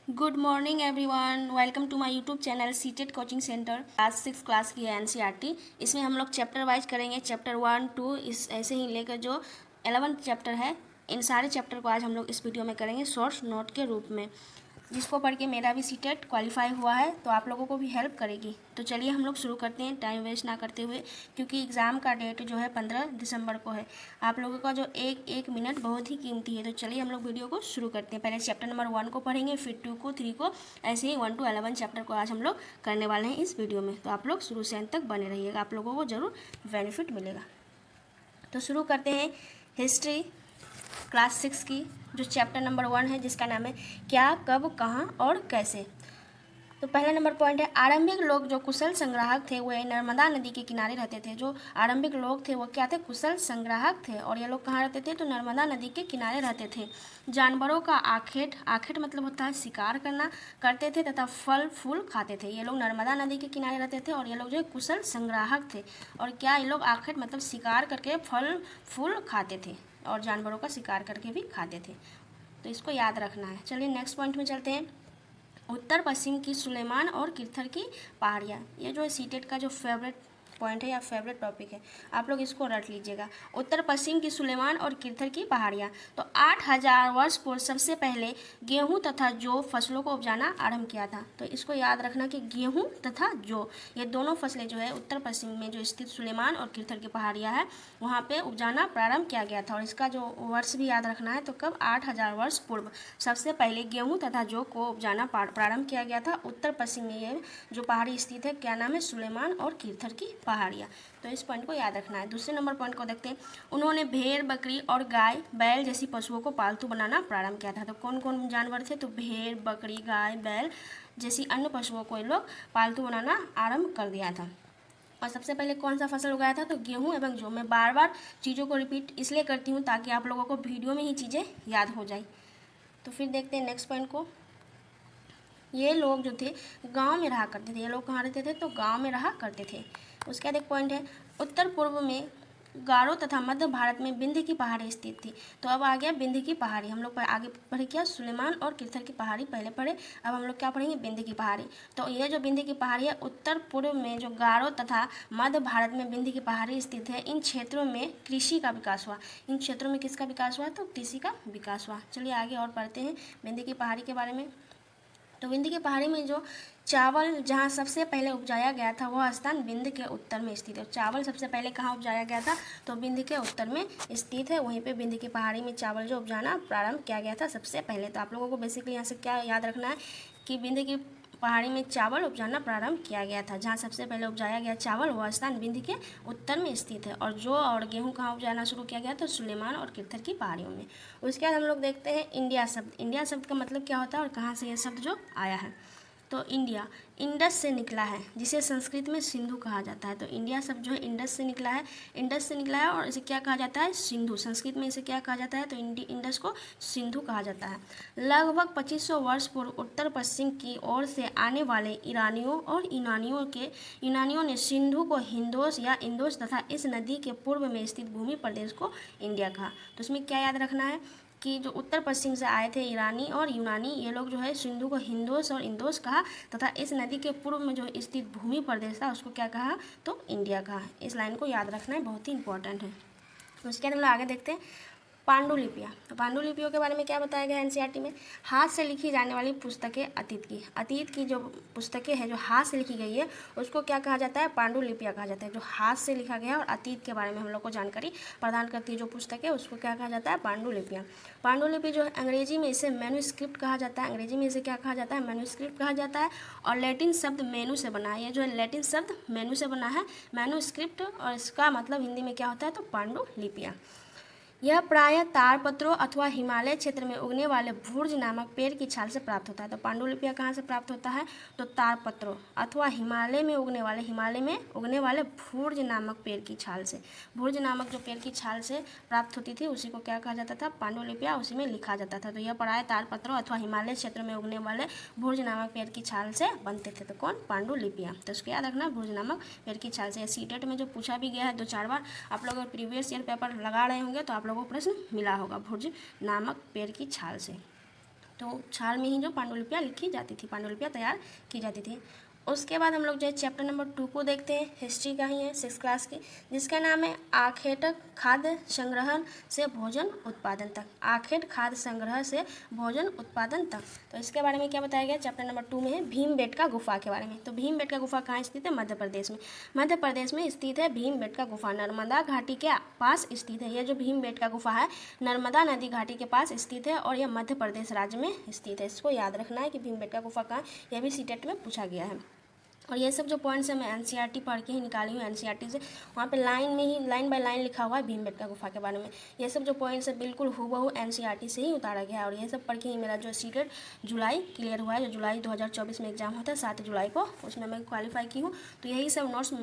Good morning everyone, welcome to my YouTube channel CTET coaching centre. Class 6 class की है NCERT. इसमें हम लोग चैप्टर वाइज करेंगे, चैप्टर 1 2 इस ऐसे ही लेकर जो 11th चैप्टर है, इन सारे चैप्टर को आज हम लोग इस वीडियो में करेंगे शॉर्ट नोट के रूप में, जिसको पढ़ के मेरा भी सीटेट क्वालिफाई हुआ है, तो आप लोगों को भी हेल्प करेगी। तो चलिए हम लोग शुरू करते हैं टाइम वेस्ट ना करते हुए, क्योंकि एग्ज़ाम का डेट जो है 15 दिसंबर को है। आप लोगों का जो एक एक मिनट बहुत ही कीमती है। तो चलिए हम लोग वीडियो को शुरू करते हैं। पहले चैप्टर नंबर 1 को पढ़ेंगे, फिर 2 को, 3 को, ऐसे ही 1 to 11 चैप्टर को आज हम लोग करने वाले हैं इस वीडियो में। तो आप लोग शुरू से अंत तक बने रहिएगा, आप लोगों को ज़रूर बेनिफिट मिलेगा। तो शुरू करते हैं हिस्ट्री क्लास 6 की, जो चैप्टर नंबर 1 है, जिसका नाम है क्या, कब, कहाँ और कैसे। तो पहला नंबर पॉइंट है, आरंभिक लोग जो कुशल संग्राहक थे वे नर्मदा नदी के किनारे रहते थे। जो आरंभिक लोग थे वो क्या थे? कुशल संग्राहक थे। और ये लोग कहाँ रहते थे? तो नर्मदा नदी के किनारे रहते थे। जानवरों का आखेट, आखेट मतलब होता है शिकार करना, करते थे तथा फल फूल खाते थे। ये लोग नर्मदा नदी के किनारे रहते थे और ये लोग जो है कुशल संग्राहक थे। और क्या ये लोग आखेट मतलब शिकार करके फल फूल खाते थे और जानवरों का शिकार करके भी खाते थे। तो इसको याद रखना है। चलिए नेक्स्ट पॉइंट में चलते हैं। उत्तर पश्चिम की सुलेमान और किरथर की पहाड़ियाँ। ये जो है सीटेट का जो फेवरेट पॉइंट है या फेवरेट टॉपिक है, आप लोग इसको रट लीजिएगा। उत्तर पश्चिम की सुलेमान और किरथर की पहाड़ियाँ। तो 8000 वर्ष पूर्व सबसे पहले गेहूं तथा जौ फसलों को उपजाना आरंभ किया था। तो इसको याद रखना कि गेहूं तथा जौ, ये दोनों फसलें जो है उत्तर पश्चिम में जो स्थित सुलेमान और किरथर की पहाड़ियाँ है, वहाँ पे उपजाना प्रारंभ किया गया था। और इसका जो वर्ष भी याद रखना है। तो कब? 8000 वर्ष पूर्व सबसे पहले गेहूं तथा जौ को उपजाना प्रारंभ किया गया था। उत्तर पश्चिम में ये जो पहाड़ी स्थित है, क्या नाम है? सुलेमान और किरथर की पहाड़ियाँ। तो इस पॉइंट को याद रखना है। दूसरे नंबर पॉइंट को देखते हैं। उन्होंने भेड़, बकरी और गाय, बैल जैसी पशुओं को पालतू बनाना प्रारंभ किया था। तो कौन कौन जानवर थे? तो भेड़, बकरी, गाय, बैल जैसी अन्य पशुओं को ये लोग पालतू बनाना आरंभ कर दिया था। और सबसे पहले कौन सा फसल उगाया था? तो गेहूं एवं जौ। मैं बार बार चीज़ों को रिपीट इसलिए करती हूँ ताकि आप लोगों को वीडियो में ही चीज़ें याद हो जाए। तो फिर देखते हैं नेक्स्ट पॉइंट को। ये लोग जो थे गांव में रहा करते थे। ये लोग कहाँ रहते थे? तो गांव में रहा करते थे। उसके बाद एक पॉइंट है, उत्तर पूर्व में गारो तथा मध्य भारत में विंध्य की पहाड़ी स्थित थी। तो अब आ गया विंध्य की पहाड़ी। हम लोग आगे पढ़े क्या? सुलेमान और किरथर की पहाड़ी पहले पढ़े, अब हम लोग क्या पढ़ेंगे? विंध्य की पहाड़ी। तो ये जो विंध्य की पहाड़ी है, उत्तर पूर्व में जो गारो तथा मध्य भारत में विंध्य की पहाड़ी स्थित है, इन क्षेत्रों में कृषि का विकास हुआ। इन क्षेत्रों में किसका विकास हुआ? तो कृषि का विकास हुआ। चलिए आगे और पढ़ते हैं विंध्य की पहाड़ी के बारे में। तो विंध्य की पहाड़ी में जो चावल जहाँ सबसे पहले उपजाया गया था, वह स्थान विंध्य के उत्तर में स्थित है। चावल सबसे पहले कहाँ उपजाया गया था? तो विंध्य के उत्तर में स्थित है। वहीं पे विंध्य की पहाड़ी में चावल जो उपजाना प्रारंभ किया गया था सबसे पहले। तो आप लोगों को बेसिकली यहाँ से क्या याद रखना है कि विंध्य की पहाड़ी में चावल उपजाना प्रारंभ किया गया था। जहाँ सबसे पहले उपजाया गया चावल, वह स्थान विंध्य के उत्तर में स्थित है। और जौ और गेहूँ कहाँ उपजाना शुरू किया गया? तो सुलेमान और किरथर की पहाड़ियों में। उसके बाद हम लोग देखते हैं इंडिया शब्द। इंडिया शब्द का मतलब क्या होता है और कहाँ से यह शब्द जो आया है? तो इंडिया इंडस से निकला है, जिसे संस्कृत में सिंधु कहा जाता है। तो इंडिया शब्द जो है इंडस से निकला है, इंडस से निकला है और इसे क्या कहा जाता है? सिंधु। संस्कृत में इसे क्या कहा जाता है? तो इंडस को सिंधु कहा जाता है। लगभग 2500 वर्ष पूर्व उत्तर पश्चिम की ओर से आने वाले ईरानियों और यूनानियों ने सिंधु को हिंदोस या इंदोस तथा इस नदी के पूर्व में स्थित भूमि प्रदेश को इंडिया कहा। तो इसमें क्या याद रखना है कि जो उत्तर पश्चिम से आए थे ईरानी और यूनानी, ये लोग जो है सिंधु को हिंदोस और इंदोस कहा तथा इस नदी के पूर्व में जो स्थित भूमि प्रदेश था उसको क्या कहा? तो इंडिया कहा। इस लाइन को याद रखना है, बहुत ही इंपॉर्टेंट है। उसके बाद हम लोग आगे देखते हैं पांडुलिपियाँ। तो पांडुलिपियों के बारे में क्या बताया गया एनसीईआरटी में? हाथ से लिखी जाने वाली पुस्तकें अतीत की जो पुस्तकें हैं जो हाथ से लिखी गई है, उसको क्या कहा जाता है? पांडुलिपियाँ कहा जाता है। जो हाथ से लिखा गया और अतीत के बारे में हम लोग को जानकारी प्रदान करती है जो पुस्तक है, उसको क्या कहा जाता है? पांडुलिपियाँ। पांडुलिपि जो है अंग्रेजी में इसे मैन्यूस्क्रिप्ट कहा जाता है। अंग्रेजी में इसे क्या कहा जाता है? मैन्यूस्क्रिप्ट कहा जाता है। और लैटिन शब्द मेनू से बना है। ये जो है लैटिन शब्द मेनू से बना है, मैन्यूस्क्रिप्ट, और इसका मतलब हिंदी में क्या होता है? तो पांडुलिपियाँ। यह प्रायः ताड़पत्रों अथवा हिमालय क्षेत्र में उगने वाले भूर्ज नामक पेड़ की छाल से प्राप्त होता है। तो पांडुलिपियाँ कहाँ से प्राप्त होता है? तो ताड़पत्रों अथवा हिमालय में उगने वाले भूर्ज नामक पेड़ की छाल से। भूर्ज नामक जो पेड़ की छाल से प्राप्त होती थी उसी को क्या कहा जाता था? पांडुलिपियाँ। उसी में लिखा जाता था। तो यह प्रायः ताड़पत्रों अथवा हिमालय क्षेत्र में उगने वाले भूर्ज नामक पेड़ की छाल से बनते थे। तो कौन? पांडुलिपियाँ। तो उसको याद रखना, भूर्ज नामक पेड़ की छाल से। सीटेट में जो पूछा भी गया है 2-4 बार, आप लोग अगर प्रीवियस ईयर पेपर लगा रहे होंगे तो आप लोगों को प्रश्न मिला होगा भुर्ज नामक पेड़ की छाल से। तो छाल में ही जो पांडुलिपियाँ लिखी जाती थी, पांडुलिपियाँ तैयार की जाती थी। उसके बाद हम लोग जो है चैप्टर नंबर 2 को देखते हैं। हिस्ट्री का ही है 6 क्लास की, जिसका नाम है आखेटक खाद्य संग्रहण से भोजन उत्पादन तक। आखेट खाद्य संग्रह से भोजन उत्पादन तक, तो इसके बारे में क्या बताया गया चैप्टर नंबर 2 में है भीमबेटका गुफा के बारे में। तो भीमबेटका गुफा कहाँ स्थित है? मध्य प्रदेश में। मध्य प्रदेश में स्थित है भीमबेटका गुफा, नर्मदा घाटी के पास स्थित है। यह जो भीमबेटका गुफा है नर्मदा नदी घाटी के पास स्थित है और यह मध्य प्रदेश राज्य में स्थित है। इसको याद रखना है कि भीमबेटका गुफा कहाँ, यह भी सीटेट में पूछा गया है। और ये सब जो पॉइंट्स है मैं एनसीईआरटी पढ़ के ही निकाली हूँ, एनसीईआरटी से। वहाँ पे लाइन में ही लाइन बाय लाइन लिखा हुआ है भीमबेटका गुफा के बारे में। ये सब जो पॉइंट्स है बिल्कुल हूबहू एनसीईआरटी से ही उतारा गया है। और ये सब पढ़ के ही मेरा जो सीटेट जुलाई क्लियर हुआ है, जो जुलाई 2024 में एग्जाम होता है 7 जुलाई को, उसमें मैं क्वालिफाई की हूँ। तो यही सब नोट्स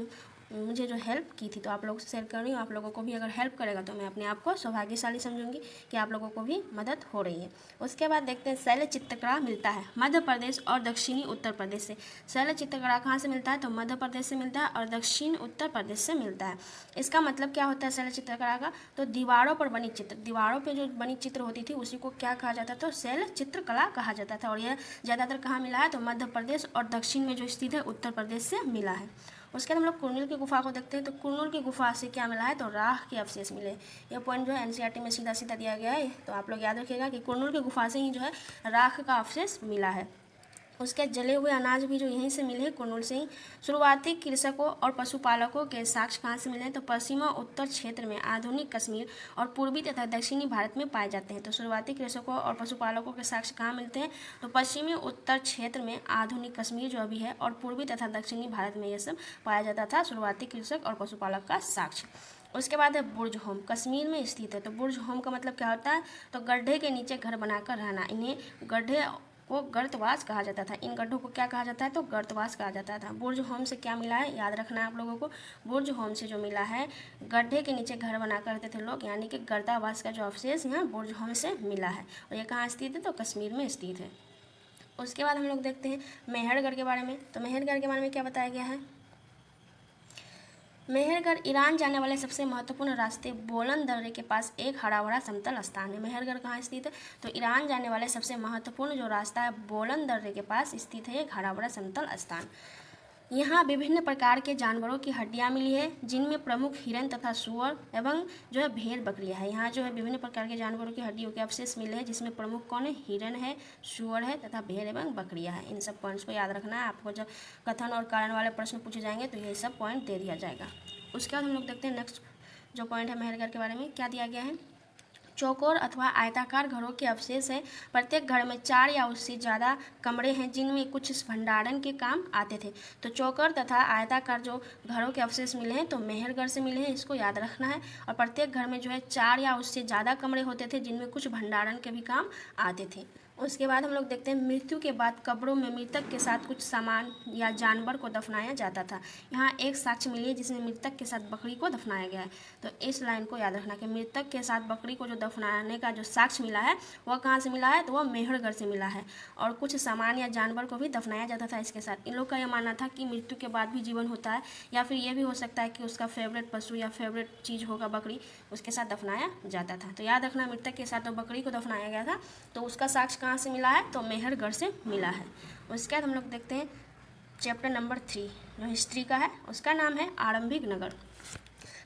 मुझे जो हेल्प की थी तो आप लोगों से शेयर कर रही हूँ। आप लोगों को भी अगर हेल्प करेगा तो मैं अपने आप को सौभाग्यशाली समझूंगी कि आप लोगों को भी मदद हो रही है। उसके बाद देखते हैं शैल चित्रकला मिलता है मध्य प्रदेश और दक्षिणी उत्तर प्रदेश से। शैल चित्रकला कहाँ से मिलता है? तो मध्य प्रदेश से मिलता है और दक्षिण उत्तर प्रदेश से मिलता है। इसका मतलब क्या होता है शैल चित्रकला का? तो दीवारों पर बनी चित्र, दीवारों पर जो बनी चित्र होती थी उसी को क्या कहा जाता था? तो शैल चित्रकला कहा जाता था। और यह ज़्यादातर कहाँ मिला है? तो मध्य प्रदेश और दक्षिण में जो स्थित है उत्तर प्रदेश से मिला है। उसके बाद हम लोग कुर्नूल की गुफा को देखते हैं। तो कुर्नूल की गुफा से क्या मिला है? तो राख के अवशेष मिले। यह पॉइंट जो है एनसीईआरटी में सीधा सीधा दिया गया है, तो आप लोग याद रखिएगा कि कुर्नूल की गुफा से ही जो है राख का अवशेष मिला है। उसके जले हुए अनाज भी जो यहीं से मिले हैं कुर्नूल से ही। शुरुआती कृषकों और पशुपालकों के साक्ष्य कहाँ से मिले हैं? तो पश्चिम और उत्तर क्षेत्र में आधुनिक कश्मीर और पूर्वी तथा दक्षिणी भारत में पाए जाते हैं। तो शुरुआती कृषकों और पशुपालकों के साक्ष्य कहाँ मिलते हैं? तो पश्चिमी उत्तर क्षेत्र में आधुनिक कश्मीर जो अभी है और पूर्वी तथा दक्षिणी भारत में यह सब पाया जाता था, शुरुआती कृषक और पशुपालक का साक्ष्य। उसके बाद है बुर्ज होम, कश्मीर में स्थित है। तो बुर्ज होम का मतलब क्या होता है? तो गड्ढे के नीचे घर बनाकर रहना। इन्हें गड्ढे को गर्तवास कहा जाता था। इन गड्ढों को क्या कहा जाता है? तो गर्तवास कहा जाता था। बुर्ज होम से क्या मिला है याद रखना है आप लोगों को। बुर्ज होम से जो मिला है गड्ढे के नीचे घर बनाकर रहते थे लोग, यानी कि गर्तावास का जो अवशेष यहाँ बुर्ज होम से मिला है। और ये कहाँ स्थित है? तो कश्मीर में स्थित है। उसके बाद हम लोग देखते हैं मेहरगढ़ के बारे में। तो मेहरगढ़ के बारे में क्या बताया गया है? मेहरगढ़ ईरान जाने वाले सबसे महत्वपूर्ण रास्ते बोलन दर्रे के पास एक हरा भरा समतल स्थान है। मेहरगढ़ कहाँ स्थित है? तो ईरान जाने वाले सबसे महत्वपूर्ण जो रास्ता है बोलन दर्रे के पास स्थित है एक हरा भरा समतल स्थान। यहाँ विभिन्न प्रकार के जानवरों की हड्डियाँ मिली है, जिनमें प्रमुख हिरन तथा सूअर एवं जो है भेड़ बकरियाँ है। यहाँ जो है विभिन्न प्रकार के जानवरों की हड्डियों के अवशेष मिले हैं, जिसमें प्रमुख कौन है? हिरन है, सूअर है तथा भेड़ एवं बकरियाँ है। इन सब पॉइंट्स को याद रखना है। आपको जब कथन और कारण वाले प्रश्न पूछे जाएंगे तो ये सब पॉइंट दे दिया जाएगा। उसके बाद हम लोग देखते हैं नेक्स्ट जो पॉइंट है मेहरगढ़ के बारे में क्या दिया गया है। चौकोर अथवा आयताकार घरों के अवशेष हैं। प्रत्येक घर में 4 या उससे ज़्यादा कमरे हैं, जिनमें कुछ भंडारण के काम आते थे। तो चौकोर तथा आयताकार जो घरों के अवशेष मिले हैं तो मेहरगढ़ से मिले हैं, इसको याद रखना है। और प्रत्येक घर में जो है 4 या उससे ज़्यादा कमरे होते थे, जिनमें कुछ भंडारण के भी काम आते थे। उसके बाद हम लोग देखते हैं मृत्यु के बाद कब्रों में मृतक के साथ कुछ सामान या जानवर को दफनाया जाता था। यहाँ एक साक्ष्य मिली है जिसमें मृतक के साथ बकरी को दफनाया गया है। तो इस लाइन को याद रखना कि मृतक के साथ बकरी को जो दफनाने का जो साक्ष्य मिला है वह कहाँ से मिला है? तो वह मेहरगढ़ से मिला है। और कुछ सामान या जानवर को भी दफनाया जाता था इसके साथ। इन लोग का यह मानना था कि मृत्यु के बाद भी जीवन होता है, या फिर ये भी हो सकता है कि उसका फेवरेट पशु या फेवरेट चीज़ होगा बकरी, उसके साथ दफनाया जाता था। तो याद रखना मृतक के साथ तो बकरी को दफनाया गया था, तो उसका साक्ष्य कहाँ से मिला है? तो मेहरगढ़ से मिला है। उसके बाद हम लोग देखते हैं चैप्टर नंबर 3 जो हिस्ट्री का है, उसका नाम है आरंभिक नगर।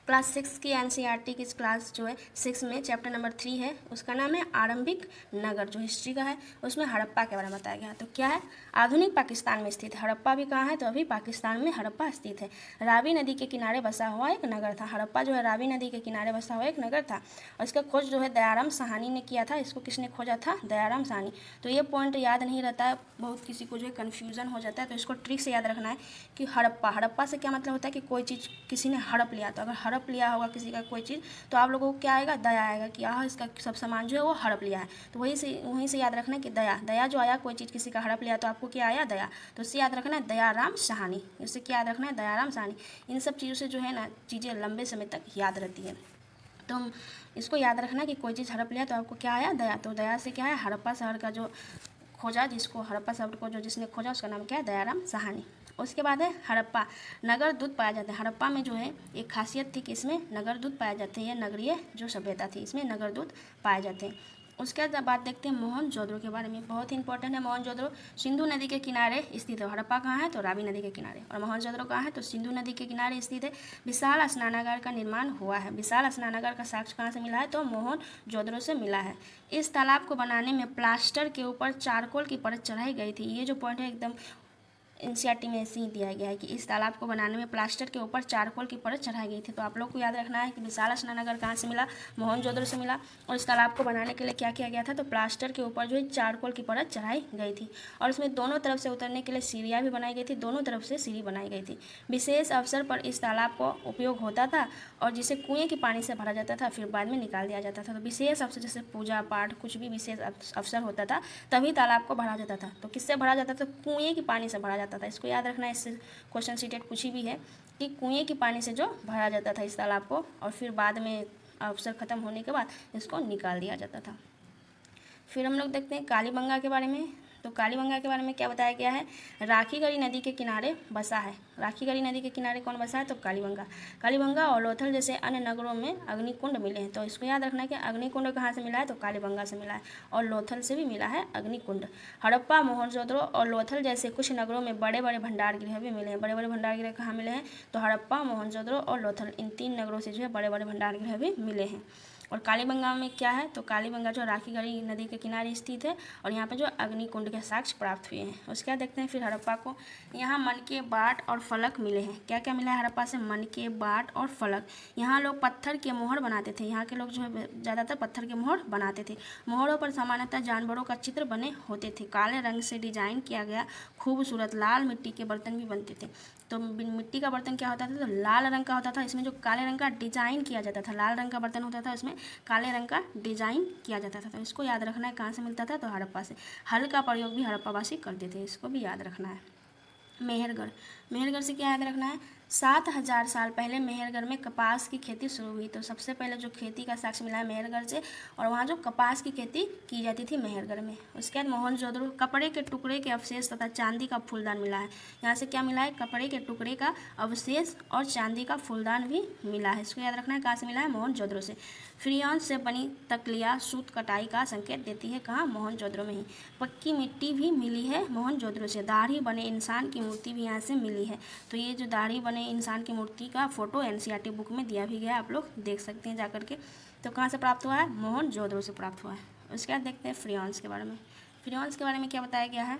क्लास 6 की एनसीईआरटी की क्लास जो है 6 में चैप्टर नंबर 3 है, उसका नाम है आरंभिक नगर जो हिस्ट्री का है। उसमें हड़प्पा के बारे में बताया गया। तो क्या है? आधुनिक पाकिस्तान में स्थित है। हड़प्पा भी कहाँ है? तो अभी पाकिस्तान में हड़प्पा स्थित है। रावी नदी के किनारे बसा हुआ एक नगर था। हड़प्पा जो है रावी नदी के किनारे बसा हुआ एक नगर था और इसका खोज जो है दयाराम साहनी ने किया था। इसको किसने खोजा था? दयाराम साहनी। तो ये पॉइंट याद नहीं रहता है, बहुत किसी को जो है कन्फ्यूज़न हो जाता है, तो इसको ट्रिक से याद रखना है कि हड़प्पा से क्या मतलब होता है कि कोई चीज़ किसी ने हड़प लिया। तो अगर हड़प लिया होगा किसी का कोई चीज़ तो आप लोगों को क्या आएगा? दया आएगा कि आह इसका सब सामान जो है वो हड़प लिया है। तो वहीं से याद रखना है कि दया जो आया, कोई चीज़ किसी का हड़प लिया तो आपको क्या आया? दया। तो उससे याद रखना है दयाराम साहनी। इससे क्या याद रखना है? दयाराम साहनी। इन सब चीज़ों से जो है ना चीज़ें लंबे समय तक याद रहती है। तो हम इसको याद रखना कि कोई चीज़ हड़प लिया तो आपको क्या आया? दया। तो दया से क्या है? हड़प्पा शहर का जो खोजा, जिसको हड़प्पा शब्द को जो जिसने खोजा उसका नाम क्या है? दयाराम साहनी। उसके बाद है हड़प्पा नगर दूध पाया जाता है। हड़प्पा में जो है एक खासियत थी कि इसमें नगर दूध पाए जाते हैं। यह नगरीय जो सभ्यता थी, इसमें नगर दूध पाए जाते हैं। उसके बाद देखते हैं मोहनजोदड़ो के बारे में। बहुत ही इंपॉर्टेंट है मोहनजोदड़ो। सिंधु नदी के किनारे स्थित है। हड़प्पा कहाँ है? तो रावी नदी के किनारे। और मोहनजोदड़ो कहाँ है? तो सिंधु नदी के किनारे स्थित है। विशाल स्नानागार का निर्माण हुआ है। विशाल स्नानागार का साक्ष्य कहाँ से मिला है? तो मोहनजोदड़ो से मिला है। इस तालाब को बनाने में प्लास्टर के ऊपर चारकोल की परत चढ़ाई गई थी। ये जो पॉइंट है एकदम एनसीईआरटी में ऐसे ही दिया गया है कि इस तालाब को बनाने में प्लास्टर के ऊपर चारकोल की परत चढ़ाई गई थी। तो आप लोग को याद रखना है कि विशाल स्नानागार कहाँ से मिला? मोहनजोदड़ो से मिला। और इस तालाब को बनाने के लिए क्या किया गया था? तो प्लास्टर के ऊपर जो है चारकोल की परत चढ़ाई गई थी। और इसमें दोनों तरफ से उतरने के लिए सीढ़ियाँ भी बनाई गई थी। दोनों तरफ से सीढ़ी बनाई गई थी। विशेष अवसर पर इस तालाब को उपयोग होता था और जिसे कुएँ के पानी से भरा जाता था, फिर बाद में निकाल दिया जाता था। तो विशेष अवसर जैसे पूजा पाठ, कुछ भी विशेष अवसर होता था तभी तालाब को भरा जाता था। तो किससे भरा जाता था? कुएँ के पानी से भरा जाता था। इसको याद रखना है। इससे क्वेश्चन सीटेट पूछी भी है कि कुएँ के पानी से जो भरा जाता था इस तालाब को, और फिर बाद में अवसर ख़त्म होने के बाद इसको निकाल दिया जाता था। फिर हम लोग देखते हैं कालीबंगा के बारे में। तो कालीबंगा के बारे में क्या बताया गया है? राखीगढ़ी नदी के किनारे बसा है। राखीगढ़ी नदी के किनारे कौन बसा है? तो कालीबंगा। कालीबंगा और लोथल जैसे अन्य नगरों में अग्निकुंड मिले हैं। तो इसको याद रखना है कि अग्निकुंड कहाँ से मिला है? तो कालीबंगा से मिला है। और लोथल से भी मिला है अग्निकुंड। हड़प्पा, मोहनजोदड़ो और लोथल जैसे कुछ नगरों में बड़े बड़े भंडार गृह भी मिले हैं। बड़े बड़े भंडार गृह कहाँ मिले हैं? तो हड़प्पा, मोहनजोदड़ो और लोथल, इन 3 नगरों से जो है बड़े बड़े भंडार गृह भी मिले हैं। और कालीबंगा में क्या है? तो कालीबंगा जो राखीगढ़ी नदी के किनारे स्थित है और यहाँ पे जो अग्निकुंड के साक्ष्य प्राप्त हुए हैं। उसके बाद देखते हैं फिर हड़प्पा को। यहाँ मनके, बाट और फलक मिले हैं। क्या क्या मिला है हड़प्पा से? मनके, बाट और फलक। यहाँ लोग पत्थर के मोहर बनाते थे। यहाँ के लोग जो है ज़्यादातर पत्थर के मोहर बनाते थे। मोहरों पर सामान्यतः जानवरों का चित्र बने होते थे। काले रंग से डिजाइन किया गया खूबसूरत लाल मिट्टी के बर्तन भी बनते थे। तो मिट्टी का बर्तन क्या होता था? तो लाल रंग का होता था। इसमें जो काले रंग का डिजाइन किया जाता था, लाल रंग का बर्तन होता था, इसमें काले रंग का डिजाइन किया जाता था। तो इसको याद रखना है। कहाँ से मिलता था? तो हड़प्पा से। हल का प्रयोग भी हड़प्पावासी करते थे। इसको भी याद रखना है। मेहरगढ़। मेहरगढ़ से क्या याद रखना है? 7000 साल पहले मेहरगढ़ में कपास की खेती शुरू हुई। तो सबसे पहले जो खेती का साक्ष्य मिला है मेहरगढ़ से, और वहाँ जो कपास की खेती की जाती थी मेहरगढ़ में। उसके बाद मोहनजोदड़ो, कपड़े के टुकड़े के अवशेष तथा चांदी का फूलदान मिला है। यहाँ से क्या मिला है? कपड़े के टुकड़े का अवशेष और चांदी का फूलदान भी मिला है। इसको याद रखना है। कहाँ से मिला है? मोहनजोदड़ो से। फ्रियॉन्स से बनी तकलिया सूत कटाई का संकेत देती है। कहाँ? मोहनजोदड़ो में ही। पक्की मिट्टी भी मिली है मोहनजोदड़ो से। दाढ़ी बने इंसान की मूर्ति भी यहाँ से मिली है। तो ये जो दाढ़ी बने इंसान की मूर्ति का फोटो एनसीईआरटी बुक में दिया भी गया है, आप लोग देख सकते हैं जाकर के। तो कहाँ से प्राप्त हुआ है? मोहनजोदड़ो से प्राप्त हुआ है। उसके बाद देखते हैं फ्रियॉन्स के बारे में। फ्रियॉन्स के बारे में क्या बताया गया है?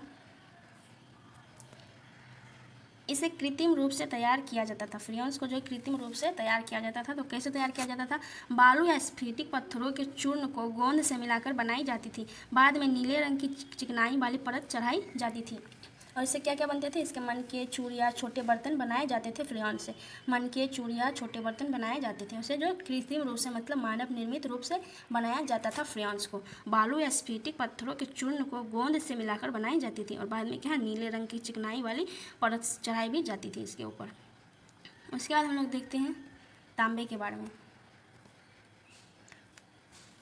इसे कृत्रिम रूप से तैयार किया जाता था। फ्रियॉन्स को जो कृत्रिम रूप से तैयार किया जाता था। तो कैसे तैयार किया जाता था? बालू या स्फटिक पत्थरों के चूर्ण को गोंद से मिलाकर बनाई जाती थी। बाद में नीले रंग की चिकनाई वाली परत चढ़ाई जाती थी। और इससे क्या क्या बनते थे? इसके मन के, चूड़िया, छोटे बर्तन बनाए जाते थे। फ्रियॉन्स से मन के, चूड़िया, छोटे बर्तन बनाए जाते थे। उसे जो कृत्रिम रूप से मतलब मानव निर्मित रूप से बनाया जाता था फ्रियॉन्स को। बालू या स्फटिक पत्थरों के चूर्ण को गोंद से मिलाकर बनाई जाती थी। और बाद में क्या? नीले रंग की चिकनाई वाली परत चढ़ाई भी जाती थी इसके ऊपर। उसके बाद हम लोग देखते हैं तांबे के बारे में।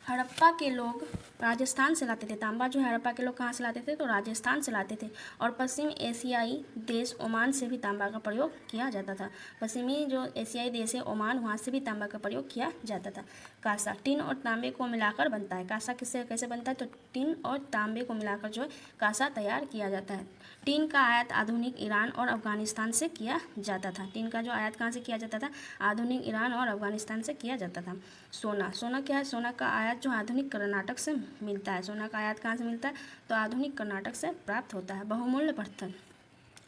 हड़प्पा के लोग राजस्थान से लाते थे। तांबा जो है हड़प्पा के लोग कहाँ से लाते थे? तो राजस्थान से लाते थे। और पश्चिम एशियाई देश ओमान से भी तांबा का प्रयोग किया जाता था। पश्चिमी जो एशियाई देश है ओमान, वहाँ से भी तांबा का प्रयोग किया जाता था। कांसा टिन और तांबे को मिलाकर बनता है। कांसा किससे कैसे बनता है? तो टिन और तांबे को मिलाकर जो है कांसा तैयार किया जाता है। टिन का आयात आधुनिक ईरान और अफगानिस्तान से किया जाता था। टिन का जो आयात कहाँ से किया जाता था? आधुनिक ईरान और अफगानिस्तान से किया जाता था। सोना। सोना क्या है? सोना का आयात जो आधुनिक कर्नाटक से मिलता है। सोना का आयात कहाँ से मिलता है? तो आधुनिक कर्नाटक से प्राप्त होता है। बहुमूल्य पत्थर।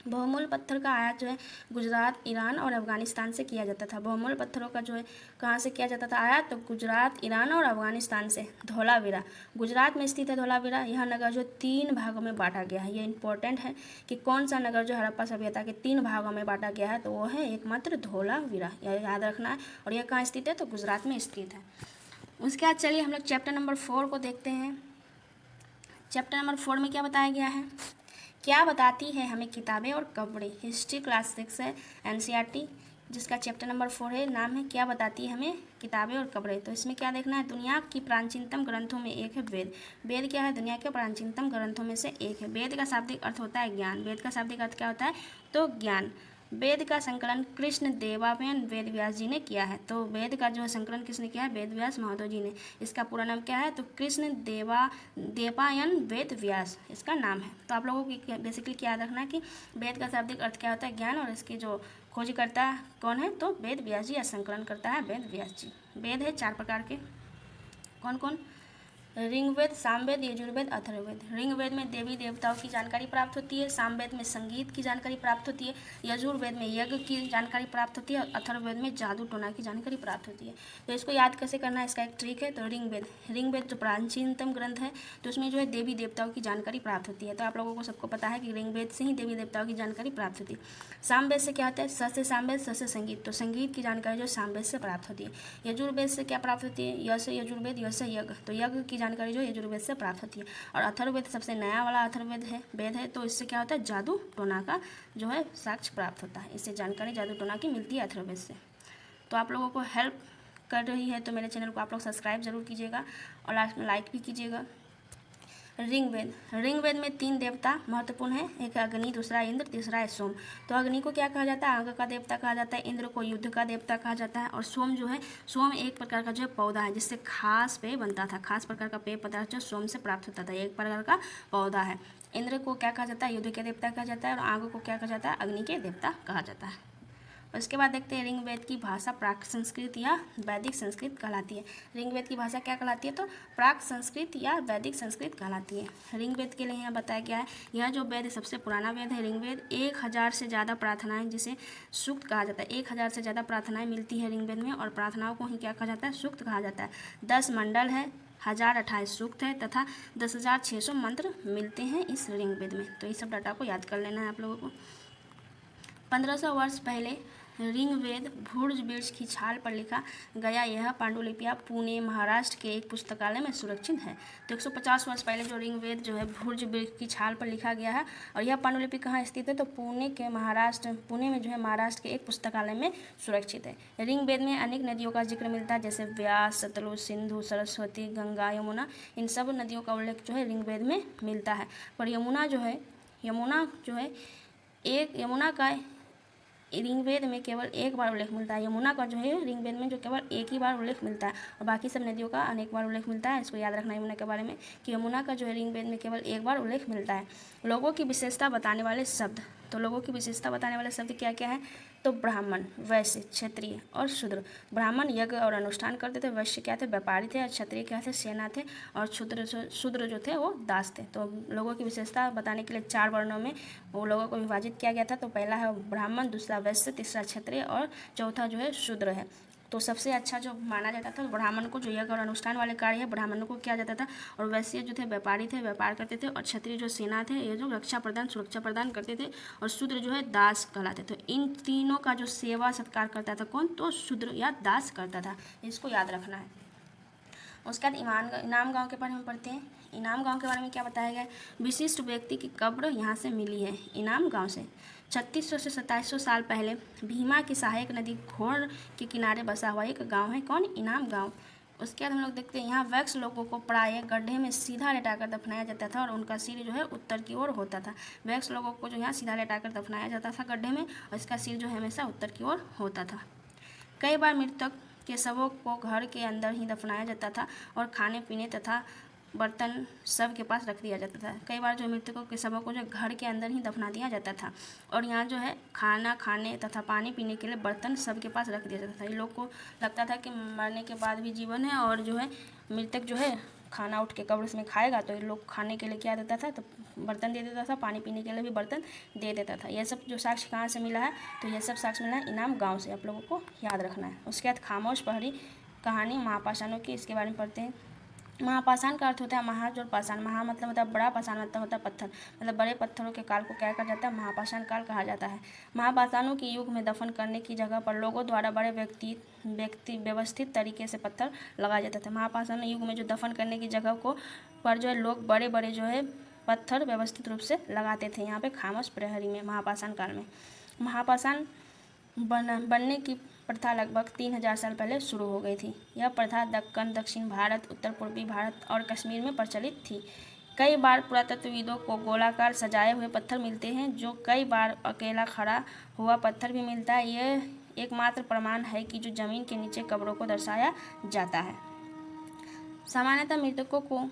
बहुमूल्य पत्थर का आयात जो है गुजरात, ईरान और अफगानिस्तान से किया जाता था। बहुमूल्य पत्थरों का जो है कहाँ से किया जाता था आयात? तो गुजरात, ईरान और अफगानिस्तान से। धौलावीरा। गुजरात में स्थित है धौलावीरा। यह नगर जो 3 भागों में बांटा गया है। ये इंपॉर्टेंट है कि कौन सा नगर जो हड़प्पा सभ्यता के 3 भागों में बांटा गया है, तो वो है एकमात्र धौलावीरा। यह याद रखना है। और यह कहाँ स्थित है? तो गुजरात में स्थित है। उसके बाद चलिए हम लोग चैप्टर नंबर 4 को देखते हैं। चैप्टर नंबर 4 में क्या बताया गया है? क्या बताती है हमें किताबें और कपड़े। हिस्ट्री क्लास 6 है एनसीईआरटी, जिसका चैप्टर नंबर 4 है। नाम है क्या बताती है हमें किताबें और कपड़े। तो इसमें क्या देखना है? दुनिया की प्राचीनतम ग्रंथों में एक है वेद। वेद क्या है? दुनिया के प्राचीनतम ग्रंथों में से एक है। वेद का शाब्दिक अर्थ होता है ज्ञान। वेद का शाब्दिक अर्थ क्या होता है? तो ज्ञान। वेद का संकलन कृष्ण देवायन वेद व्यास जी ने किया है। तो वेद का जो है संकलन किसने किया है? वेद व्यास महोदय जी ने। इसका पूरा नाम क्या है? तो कृष्ण देवायन वेद व्यास इसका नाम है। तो आप लोगों को बेसिकली क्या याद रखना है कि वेद का शाब्दिक अर्थ क्या होता है? ज्ञान। और इसकी जो खोजकर्ता कौन है? तो वेद व्यास जी, या संकलन करता है वेद व्यास जी। वेद है 4 प्रकार के, कौन कौन? ऋग्वेद, सामवेद, यजुर्वेद, अथर्ववेद। ऋग्वेद में देवी देवताओं की जानकारी प्राप्त होती है, सामवेद में संगीत की जानकारी प्राप्त होती है, यजुर्वेद में यज्ञ की जानकारी प्राप्त होती है, और अथर्ववेद में जादू टोना की जानकारी प्राप्त होती है। तो इसको याद कैसे करना है, इसका एक ट्रिक है। तो ऋग्वेद जो प्राचीनतम ग्रंथ है, तो उसमें जो है देवी देवताओं की जानकारी प्राप्त होती है। तो आप लोगों को सबको पता है कि ऋग्वेद से ही देवी देवताओं की जानकारी प्राप्त होती है। सामवेद से क्या होता है? स से सामवेद, स से संगीत, तो संगीत की जानकारी जो सामवेद से प्राप्त होती है। यजुर्वेद से क्या प्राप्त होती है? य से यजुर्वेद, य से यज्ञ, तो यज्ञ की जानकारी जो यजुर्वेद से प्राप्त होती है। और अथर्ववेद सबसे नया वाला अथर्ववेद है, वेद है, तो इससे क्या होता है? जादू टोना का जो है साक्ष्य प्राप्त होता है। इससे जानकारी जादू टोना की मिलती है अथर्ववेद से। तो आप लोगों को हेल्प कर रही है तो मेरे चैनल को आप लोग सब्सक्राइब जरूर कीजिएगा और लास्ट में लाइक भी कीजिएगा। ऋग्वेद में 3 देवता महत्वपूर्ण है, एक अग्नि, दूसरा इंद्र, तीसरा है सोम। तो अग्नि को क्या कहा जाता है? आग का देवता कहा जाता है। इंद्र को युद्ध का देवता कहा जाता है। और सोम जो है, सोम एक प्रकार का जो है पौधा है, जिससे खास पेय बनता था। खास प्रकार का पेय पदार्थ जो सोम से प्राप्त होता था, एक प्रकार का पौधा है। इंद्र को क्या कहा जाता है? युद्ध के देवता कहा जाता है। और आग को क्या कहा जाता है? अग्नि के देवता कहा जाता है। और इसके बाद देखते हैं ऋग्वेद की भाषा प्राक संस्कृत या वैदिक संस्कृत कहलाती है। ऋग्वेद की भाषा क्या कहलाती है? तो प्राक संस्कृत या वैदिक संस्कृत कहलाती है। ऋग्वेद के लिए यहाँ बताया गया है, यह जो वेद सबसे पुराना वेद है ऋग्वेद। 1000 से ज़्यादा प्रार्थनाएं, जिसे सूक्त कहा जाता है, 1000 से ज़्यादा प्रार्थनाएं मिलती है ऋग्वेद में, और प्रार्थनाओं को ही क्या कहा जाता है? सूक्त कहा जाता है। 10 मंडल है, 1028 सूक्त है, तथा 10,600 मंत्र मिलते हैं इस ऋग्वेद में। तो ये सब डाटा को याद कर लेना है आप लोगों को। 1500 वर्ष पहले ऋग्वेद भुर्ज वृक्ष की छाल पर लिखा गया यह पांडुलिपियाँ पुणे महाराष्ट्र के एक पुस्तकालय में सुरक्षित है। तो 150 वर्ष पहले जो ऋग्वेद जो है भुर्ज वृक्ष की छाल पर लिखा गया है, और यह पांडुलिपि कहाँ स्थित है? तो पुणे में जो है महाराष्ट्र के एक पुस्तकालय में सुरक्षित है। ऋग्वेद में अनेक नदियों का जिक्र मिलता है, जैसे व्यास, सतलुज, सिंधु, सरस्वती, गंगा, यमुना। इन सब नदियों का उल्लेख जो है ऋग्वेद में मिलता है। पर यमुना जो है यमुना का ऋग्वेद में केवल एक बार उल्लेख मिलता है। यमुना का जो है ऋग्वेद में जो केवल एक ही बार उल्लेख मिलता है, और बाकी सब नदियों का अनेक बार उल्लेख मिलता है। इसको याद रखना यमुना के बारे में कि यमुना का जो है ऋग्वेद में केवल एक बार उल्लेख मिलता है। लोगों की विशेषता बताने वाले शब्द, तो लोगों की विशेषता बताने वाले शब्द क्या क्या है? तो ब्राह्मण, वैश्य, क्षत्रिय और शूद्र। ब्राह्मण यज्ञ और अनुष्ठान करते थे, वैश्य क्या थे? व्यापारी थे, और क्षत्रिय क्या थे? सेना थे, और शूद्र जो थे वो दास थे। तो लोगों की विशेषता बताने के लिए 4 वर्णों में वो लोगों को विभाजित किया गया था। तो पहला है ब्राह्मण, दूसरा वैश्य, तीसरा क्षत्रिय, और चौथा जो है शूद्र है। तो सबसे अच्छा जो माना जाता था ब्राह्मण को, जो यज्ञ और अनुष्ठान वाले कार्य है ब्राह्मणों को किया जाता था। और वैश्य जो थे व्यापारी थे, व्यापार करते थे। और क्षत्रिय जो सेना थे, ये जो सुरक्षा प्रदान करते थे। और शूद्र जो है दास कहलाते थे। इन तीनों का जो सेवा सत्कार करता था कौन? तो शूद्र या दास करता था। इसको याद रखना है। उसके बाद इनाम गांव के बारे में पढ़ते हैं। इनाम गांव के बारे में क्या बताया गया है? विशिष्ट व्यक्ति की कब्र यहाँ से मिली है, इनाम गांव से। 3600 से 2700 साल पहले भीमा की सहायक नदी घोड़ के किनारे बसा हुआ एक गांव है, कौन? इनाम गांव। उसके बाद हम लोग देखते हैं, यहाँ वैक्स लोगों को प्राय गड्ढे में सीधा लेटाकर दफनाया जाता था, और उनका सिर जो है उत्तर की ओर होता था। वैक्स लोगों को जो यहाँ सीधा लेटाकर दफनाया जाता था गड्ढे में, और इसका सिर जो है हमेशा उत्तर की ओर होता था। कई बार मृतक के शवों को घर के अंदर ही दफनाया जाता था, और खाने पीने तथा बर्तन सब के पास रख दिया जाता था। कई बार जो मृतकों के शवों को जो घर के अंदर ही दफना दिया जाता था, और यहाँ जो है खाना खाने तथा पानी पीने के लिए बर्तन सब के पास रख दिया जाता था। ये लोग को लगता था कि मरने के बाद भी जीवन है, और जो है मृतक जो है खाना उठ के कब्र में खाएगा, तो ये लोग खाने के लिए क्या देता था? तो बर्तन दे देता था, पानी पीने के लिए भी बर्तन दे देता था। यह सब जो साक्ष्य कहाँ से मिला है? तो यह सब साक्ष्य मिला है इनाम गांव से, आप लोगों को याद रखना है। उसके बाद खामोश पहाड़ी कहानी महापाषाणों की, इसके बारे में पढ़ते हैं। महापाषाण का अर्थ होता है महाज और पाषाण। महा मतलब होता है बड़ा, पाषाण मतलब होता है पत्थर। मतलब बड़े पत्थरों के काल को क्या कहा जाता है? महापाषाण काल कहा जाता है। महापाषाणों के युग में दफन करने की जगह पर लोगों द्वारा बड़े व्यवस्थित तरीके से पत्थर लगाया जाता था। महापाषाण युग में जो दफन करने की जगह को पर जो है लोग बड़े बड़े जो है पत्थर व्यवस्थित रूप से लगाते थे यहाँ पे खामोश प्रहरी में, महापाषाण काल में। महापाषाण बनने की प्रथा लगभग 3000 साल पहले शुरू हो गई थी। यह प्रथा दक्कन, दक्षिण भारत, उत्तर पूर्वी भारत और कश्मीर में प्रचलित थी। कई बार पुरातत्वविदों को गोलाकार सजाए हुए पत्थर मिलते हैं, जो कई बार अकेला खड़ा हुआ पत्थर भी मिलता है। यह एकमात्र प्रमाण है कि जो जमीन के नीचे कब्रों को दर्शाया जाता है। सामान्यतः मृतकों को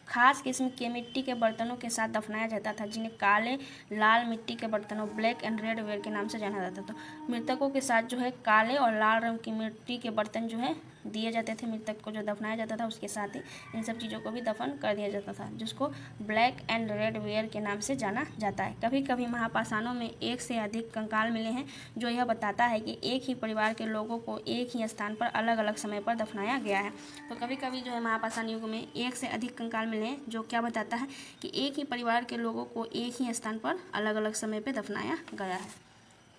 खास किस्म के मिट्टी के बर्तनों के साथ दफनाया जाता था, जिन्हें काले लाल मिट्टी के बर्तनों ब्लैक एंड रेड वेयर के नाम से जाना जाता था। मृतकों के साथ जो है काले और लाल रंग की मिट्टी के बर्तन जो है दिए जाते थे। मृतक को जो दफनाया जाता था उसके साथ ही इन सब चीज़ों को भी दफन कर दिया जाता था, जिसको ब्लैक एंड रेड वेयर के नाम से जाना जाता है। कभी कभी महापाषाणों में एक से अधिक कंकाल मिले हैं, जो यह बताता है कि एक ही परिवार के लोगों को एक ही स्थान पर अलग अलग समय पर दफनाया गया है। तो कभी कभी जो है महापाषाण युग में एक से अधिक कंकाल मिले हैं, जो क्या बताता है कि एक ही परिवार के लोगों को एक ही स्थान पर अलग अलग समय पर दफनाया गया है।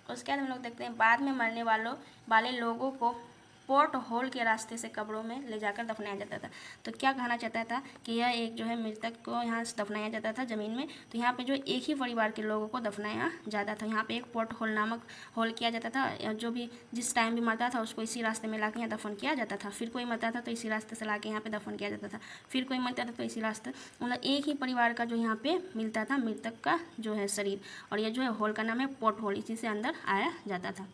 उसके बाद हम लोग देखते हैं बाद में मरने वाले लोगों को पोर्ट होल के रास्ते से कब्रों में ले जाकर दफनाया जाता था। तो क्या कहना चाहता था कि यह एक जो है मृतक को यहाँ से दफनाया जाता था ज़मीन में, तो यहाँ पे जो एक ही परिवार के लोगों को दफनाया जाता था। यहाँ पे एक पोर्ट होल नामक होल किया जाता था, जो भी जिस टाइम भी मरता था उसको इसी रास्ते में लाके यहाँ दफन किया जाता था। फिर कोई मरता था तो इसी रास्ते से लाके यहाँ पे दफन किया जाता था। फिर कोई मरता था तो इसी रास्ते, मतलब एक ही परिवार का जो यहाँ पे मिलता था मृतक का जो है शरीर, और ये जो है होल का नाम है पोर्ट होल, इसी से अंदर आया जाता था।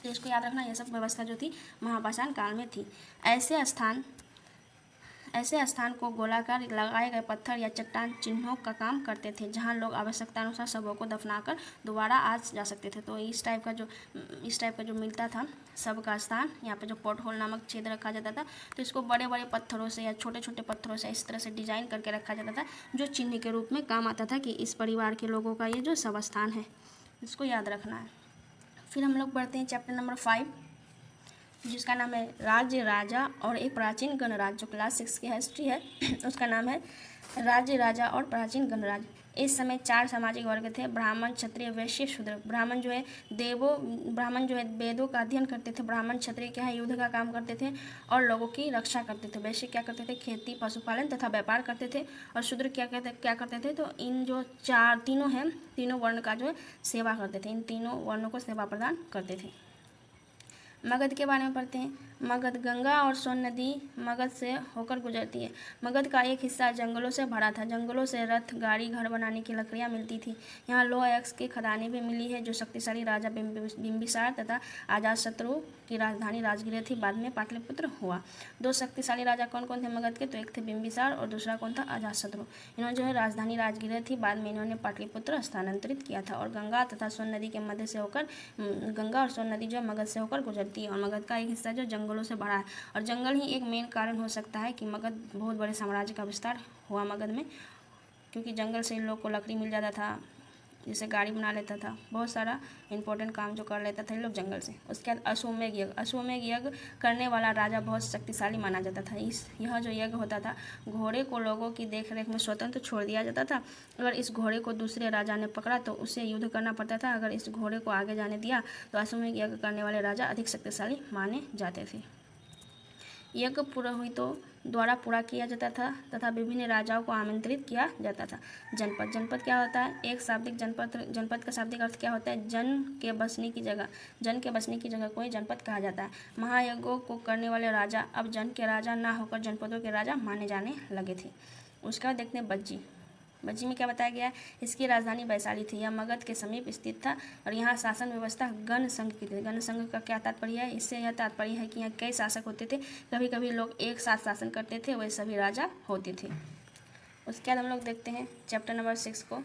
तो इसको याद रखना, ये सब व्यवस्था जो थी महापाषाण काल में थी। ऐसे स्थान को गोलाकार लगाए गए पत्थर या चट्टान चिन्हों का काम करते थे, जहां लोग आवश्यकता अनुसार शवों को दफनाकर दोबारा आ जा सकते थे। तो इस टाइप का जो मिलता था शव का स्थान, यहाँ पे जो पोर्ट होल नामक छेद रखा जाता था, तो इसको बड़े बड़े पत्थरों से या छोटे छोटे पत्थरों से इस तरह से डिजाइन करके रखा जाता था, जो चिन्ह के रूप में काम आता था कि इस परिवार के लोगों का ये जो शव स्थान है, इसको याद रखना है। फिर हम लोग बढ़ते हैं चैप्टर नंबर 5, जिसका नाम है राज्य राजा और एक प्राचीन गणराज्य। जो क्लास 6 की हिस्ट्री है उसका नाम है राज्य राजा और प्राचीन गणराज्य। इस समय 4 सामाजिक वर्ग थे: ब्राह्मण, क्षत्रिय, वैश्य, शूद्र। ब्राह्मण जो है वेदों का अध्ययन करते थे। ब्राह्मण क्षत्रिय क्या है, युद्ध का काम करते थे और लोगों की रक्षा करते थे। वैश्य क्या करते थे, खेती, पशुपालन तथा व्यापार करते थे। और शूद्र क्या करते थे, तो इन जो तीनों वर्ण का जो है सेवा करते थे। इन तीनों वर्णों को सेवा प्रदान करते थे। मगध के बारे में पढ़ते हैं। मगध, गंगा और सोन नदी मगध से होकर गुजरती है। मगध का एक हिस्सा जंगलों से भरा था। जंगलों से रथ, गाड़ी, घर बनाने की लकड़ियां मिलती थी। यहाँ लोह अयस्क की खदानें भी मिली है, जो शक्तिशाली राजा बिंबिसार तथा अजातशत्रु की राजधानी राजगृह थी। बाद में पाटलिपुत्र हुआ। 2 शक्तिशाली राजा कौन कौन थे मगध के, तो एक थे बिंबिसार और दूसरा कौन था, अजातशत्रु। इन्होंने जो है राजधानी राजगृह थी, बाद में इन्होंने पाटलिपुत्र स्थानांतरित किया था। और गंगा तथा सोन नदी के मध्य से होकर गंगा और सोन नदी जो है मगध से होकर गुजरती है। और मगध का एक हिस्सा जो जंगलों से भरा है, और जंगल ही एक मेन कारण हो सकता है कि मगध बहुत बड़े साम्राज्य का विस्तार हुआ मगध में, क्योंकि जंगल से इन लोग को लकड़ी मिल जाता था, जैसे गाड़ी बना लेता था, बहुत सारा इंपॉर्टेंट काम जो कर लेता था इन लोग जंगल से। उसके बाद अश्वमेध यज्ञ करने वाला राजा बहुत शक्तिशाली माना जाता था। यह जो यज्ञ होता था, घोड़े को लोगों की देखरेख में स्वतंत्र छोड़ दिया जाता था। अगर इस घोड़े को दूसरे राजा ने पकड़ा तो उससे युद्ध करना पड़ता था। अगर इस घोड़े को आगे जाने दिया तो अश्वमेध यज्ञ करने वाले राजा अधिक शक्तिशाली माने जाते थे। यज्ञ पुरोहितों द्वारा पूरा किया जाता था तथा विभिन्न राजाओं को आमंत्रित किया जाता था। जनपद क्या होता है, एक शाब्दिक जनपद का शाब्दिक अर्थ क्या होता है, जन के बसने की जगह को ही जनपद कहा जाता है। महायज्ञों को करने वाले राजा अब जन के राजा ना होकर जनपदों के राजा माने जाने लगे थे। उसके बाद देखते हैं बज्जी में क्या बताया गया है, इसकी राजधानी वैशाली थी। यह मगध के समीप स्थित था और यहाँ शासन व्यवस्था गण संघ की थी। गण संघ का क्या तात्पर्य है, इससे यह तात्पर्य है कि यहाँ कई शासक होते थे, कभी कभी लोग एक साथ शासन करते थे, वे सभी राजा होते थे। उसके बाद हम लोग देखते हैं चैप्टर नंबर 6 को,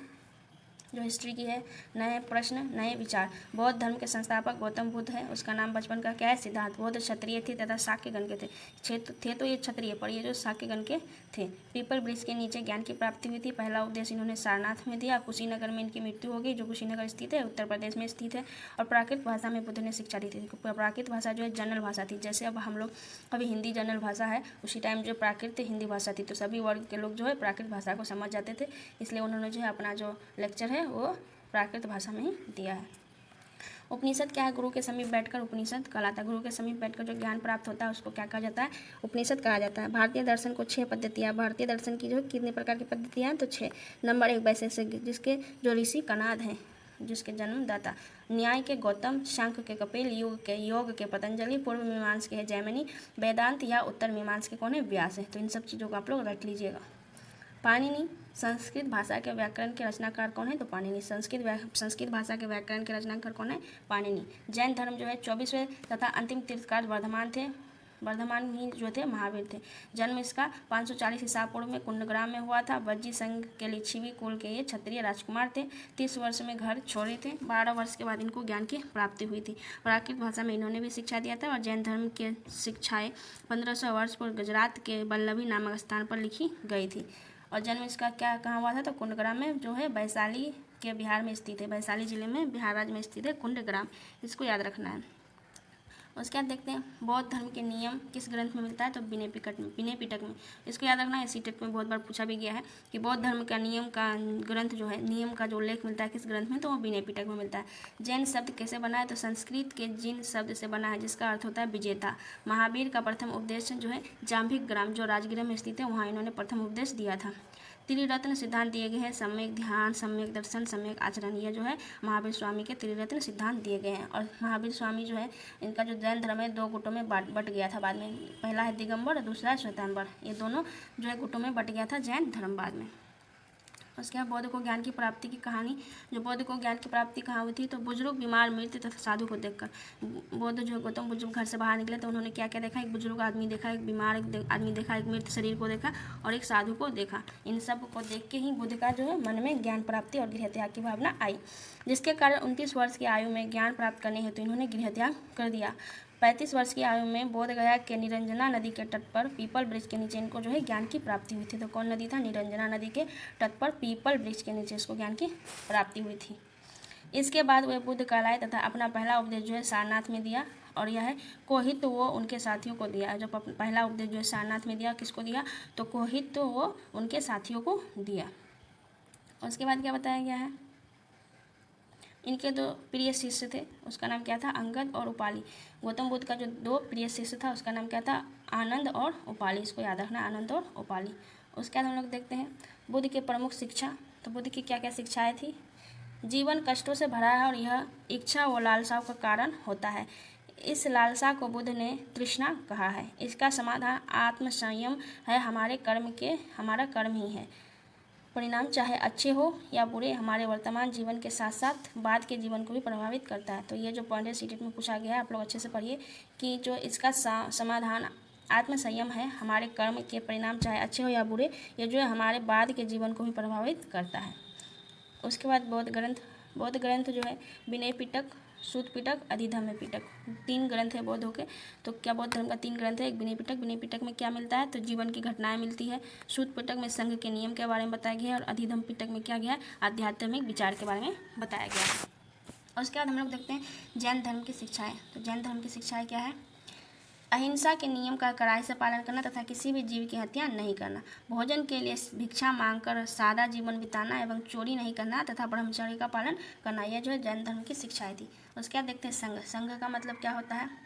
जो हिस्ट्री की है। नए प्रश्न नए विचार। बौद्ध धर्म के संस्थापक गौतम बुद्ध है। उसका नाम बचपन का क्या है, सिद्धार्थ। बौद्ध क्षत्रिय थे तथा शाक्यगण के थे तो ये क्षत्रिय, पर ये जो शाक्यगण के थे। पीपल वृक्ष के नीचे ज्ञान की प्राप्ति हुई थी। पहला उपदेश इन्होंने सारनाथ में दिया। कुशीनगर में इनकी मृत्यु हो गई, जो कुशीनगर स्थित है, उत्तर प्रदेश में स्थित है। और प्राकृत भाषा में बुद्ध ने शिक्षा दी थी। प्राकृत भाषा जो है जनरल भाषा थी, जैसे अब हम लोग अभी हिंदी जनरल भाषा है, उसी टाइम जो प्राकृत हिंदी भाषा थी, तो सभी वर्ग के लोग जो है प्राकृत भाषा को समझ जाते थे। इसलिए उन्होंने जो है अपना जो लेक्चर है वो प्राकृत भाषा में ही दिया है। उपनिषद क्या है, गुरु के समीप बैठकर उपनिषद कहलाता है। गुरु के समीप बैठकर जो ज्ञान प्राप्त होता है उसको क्या कहा जाता है, उपनिषद कहा जाता है। भारतीय दर्शन को 6 पद्धतियाँ। भारतीय दर्शन की जो कितने प्रकार की पद्धतियाँ हैं, तो 6। नंबर 1 वैशेषिक, जिसके जो ऋषि कणाद हैं, जिसके जन्मदाता। न्याय के गौतम, सांख्य के कपिल, योग के पतंजलि, पूर्व मीमांस के है जैमिनी, वेदांत या उत्तर मीमांस के कौन है, व्यास है। तो इन सब चीज़ों को आप लोग रट लीजिएगा। पाणिनि संस्कृत भाषा के व्याकरण के रचनाकार कौन है? तो पाणिनि। संस्कृत भाषा के व्याकरण के रचनाकार कौन है? पाणिनि। जैन धर्म जो है 24वें तथा अंतिम तीर्थकार वर्धमान ही जो थे महावीर थे। जन्म इसका 540 ईसा पूर्व में कुंडग्राम में हुआ था। वज्जी संघ के लिच्छवी कुल के ये क्षत्रिय राजकुमार थे। 30 वर्ष में घर छोड़े थे। 12 वर्ष के बाद इनको ज्ञान की प्राप्ति हुई थी। प्राकृत भाषा में इन्होंने भी शिक्षा दिया था और जैन धर्म के शिक्षाएं 1500 वर्ष पूर्व गुजरात के वल्लभी नामक स्थान पर लिखी गई थी। और जन्म इसका क्या कहाँ हुआ था? तो कुंडग्राम में जो है वैशाली के बिहार में स्थित है। वैशाली जिले में बिहार राज्य में स्थित है कुंडग्राम, इसको याद रखना है। उसके बाद देखते हैं बौद्ध धर्म के नियम किस ग्रंथ में मिलता है? तो विनय पिटक में। इसको याद रखना है, सीटेट में बहुत बार पूछा भी गया है कि बौद्ध धर्म का नियम का ग्रंथ जो है, नियम का जो उल्लेख मिलता है किस ग्रंथ में? तो वो विनय पिटक में मिलता है। जैन शब्द कैसे बना है? तो संस्कृत के जिन शब्द से बना है जिसका अर्थ होता है विजेता। महावीर का प्रथम उपदेश जो है जाम्भिक ग्राम जो राजगृह में स्थित है वहाँ इन्होंने प्रथम उपदेश दिया था। त्रिरत्न सिद्धांत दिए गए हैं, सम्यक ध्यान, सम्यक दर्शन, सम्यक आचरण, ये जो है महावीर स्वामी के त्रिरत्न सिद्धांत दिए गए हैं। और महावीर स्वामी जो है इनका जो जैन धर्म है 2 गुटों में बट गया था बाद में। पहला है दिगंबर और दूसरा है श्वेतांबर। ये दोनों जो है गुटों में बट गया था जैन धर्म बाद में। उसके बाद बौद्ध को ज्ञान की प्राप्ति की कहानी। जो बौद्ध को ज्ञान की प्राप्ति कहाँ हुई थी? तो बुजुर्ग, बीमार, मृत तथा साधु को देखकर। बौद्ध जो गौतम बुद्ध घर से बाहर निकले तो उन्होंने क्या क्या देखा? एक बुजुर्ग आदमी देखा, एक बीमार आदमी देखा, एक मृत शरीर को देखा और एक साधु को देखा। इन सब को देख के ही बुद्ध का जो है मन में ज्ञान प्राप्ति और गृह त्याग की भावना आई, जिसके कारण 29 वर्ष की आयु में ज्ञान प्राप्त करने हेतु इन्होंने गृह त्याग कर दिया। 35 वर्ष की आयु में बोधगया के निरंजना नदी के तट पर पीपल वृक्ष के नीचे इनको जो है ज्ञान की प्राप्ति हुई थी। तो कौन नदी था? निरंजना नदी के तट पर पीपल वृक्ष के नीचे इसको ज्ञान की प्राप्ति हुई थी। इसके बाद वे बुद्ध कहलाए तथा अपना पहला उपदेश जो है सारनाथ में दिया और यह है कोहित वो उनके साथियों को दिया। जब पहला उपदेश जो है सारनाथ में दिया, किसको दिया? तो कोहित वो उनके साथियों को दिया। उसके बाद क्या बताया गया है? इनके 2 प्रिय शिष्य थे, उसका नाम क्या था? अंगद और उपाली। गौतम बुद्ध का जो 2 प्रिय शिष्य था उसका नाम क्या था? आनंद और उपाली। इसको याद रखना, आनंद और उपाली। उसके बाद हम लोग देखते हैं बुद्ध की प्रमुख शिक्षा। तो बुद्ध की क्या क्या शिक्षाएं थी? जीवन कष्टों से भरा है और यह इच्छा व लालसाओं का कारण होता है। इस लालसा को बुद्ध ने तृष्णा कहा है। इसका समाधान आत्मसंयम है। हमारा कर्म ही है। परिणाम चाहे अच्छे हो या बुरे हमारे वर्तमान जीवन के साथ साथ बाद के जीवन को भी प्रभावित करता है। तो ये जो पॉइंट है सीटेट में पूछा गया है, आप लोग अच्छे से पढ़िए कि जो इसका समाधान आत्मसंयम है। हमारे कर्म के परिणाम चाहे अच्छे हो या बुरे, ये जो है हमारे बाद के जीवन को भी प्रभावित करता है। उसके बाद बौद्ध ग्रंथ जो है विनय पिटक, सूत पिटक, अधिधम्म पिटक, 3 ग्रंथ है बौद्धों के। तो क्या बौद्ध धर्म का 3 ग्रंथ है? एक विनय पिटक में क्या मिलता है? तो जीवन की घटनाएं मिलती है। सूत पिटक में संघ के नियम के बारे में बताया गया है और अधिधम्म पिटक में क्या गया है? आध्यात्मिक विचार के बारे में बताया गया है। और उसके बाद हम लोग देखते हैं जैन धर्म की शिक्षाएं। तो जैन धर्म की शिक्षाएं क्या है? अहिंसा के नियम का कड़ाई से पालन करना तथा किसी भी जीव की हत्या नहीं करना, भोजन के लिए भिक्षा मांगकर सादा जीवन बिताना एवं चोरी नहीं करना तथा ब्रह्मचर्य का पालन करना, यह जो है जैन धर्म की शिक्षाएं थी। उसके बाद देखते हैं संघ। संघ का मतलब क्या होता है?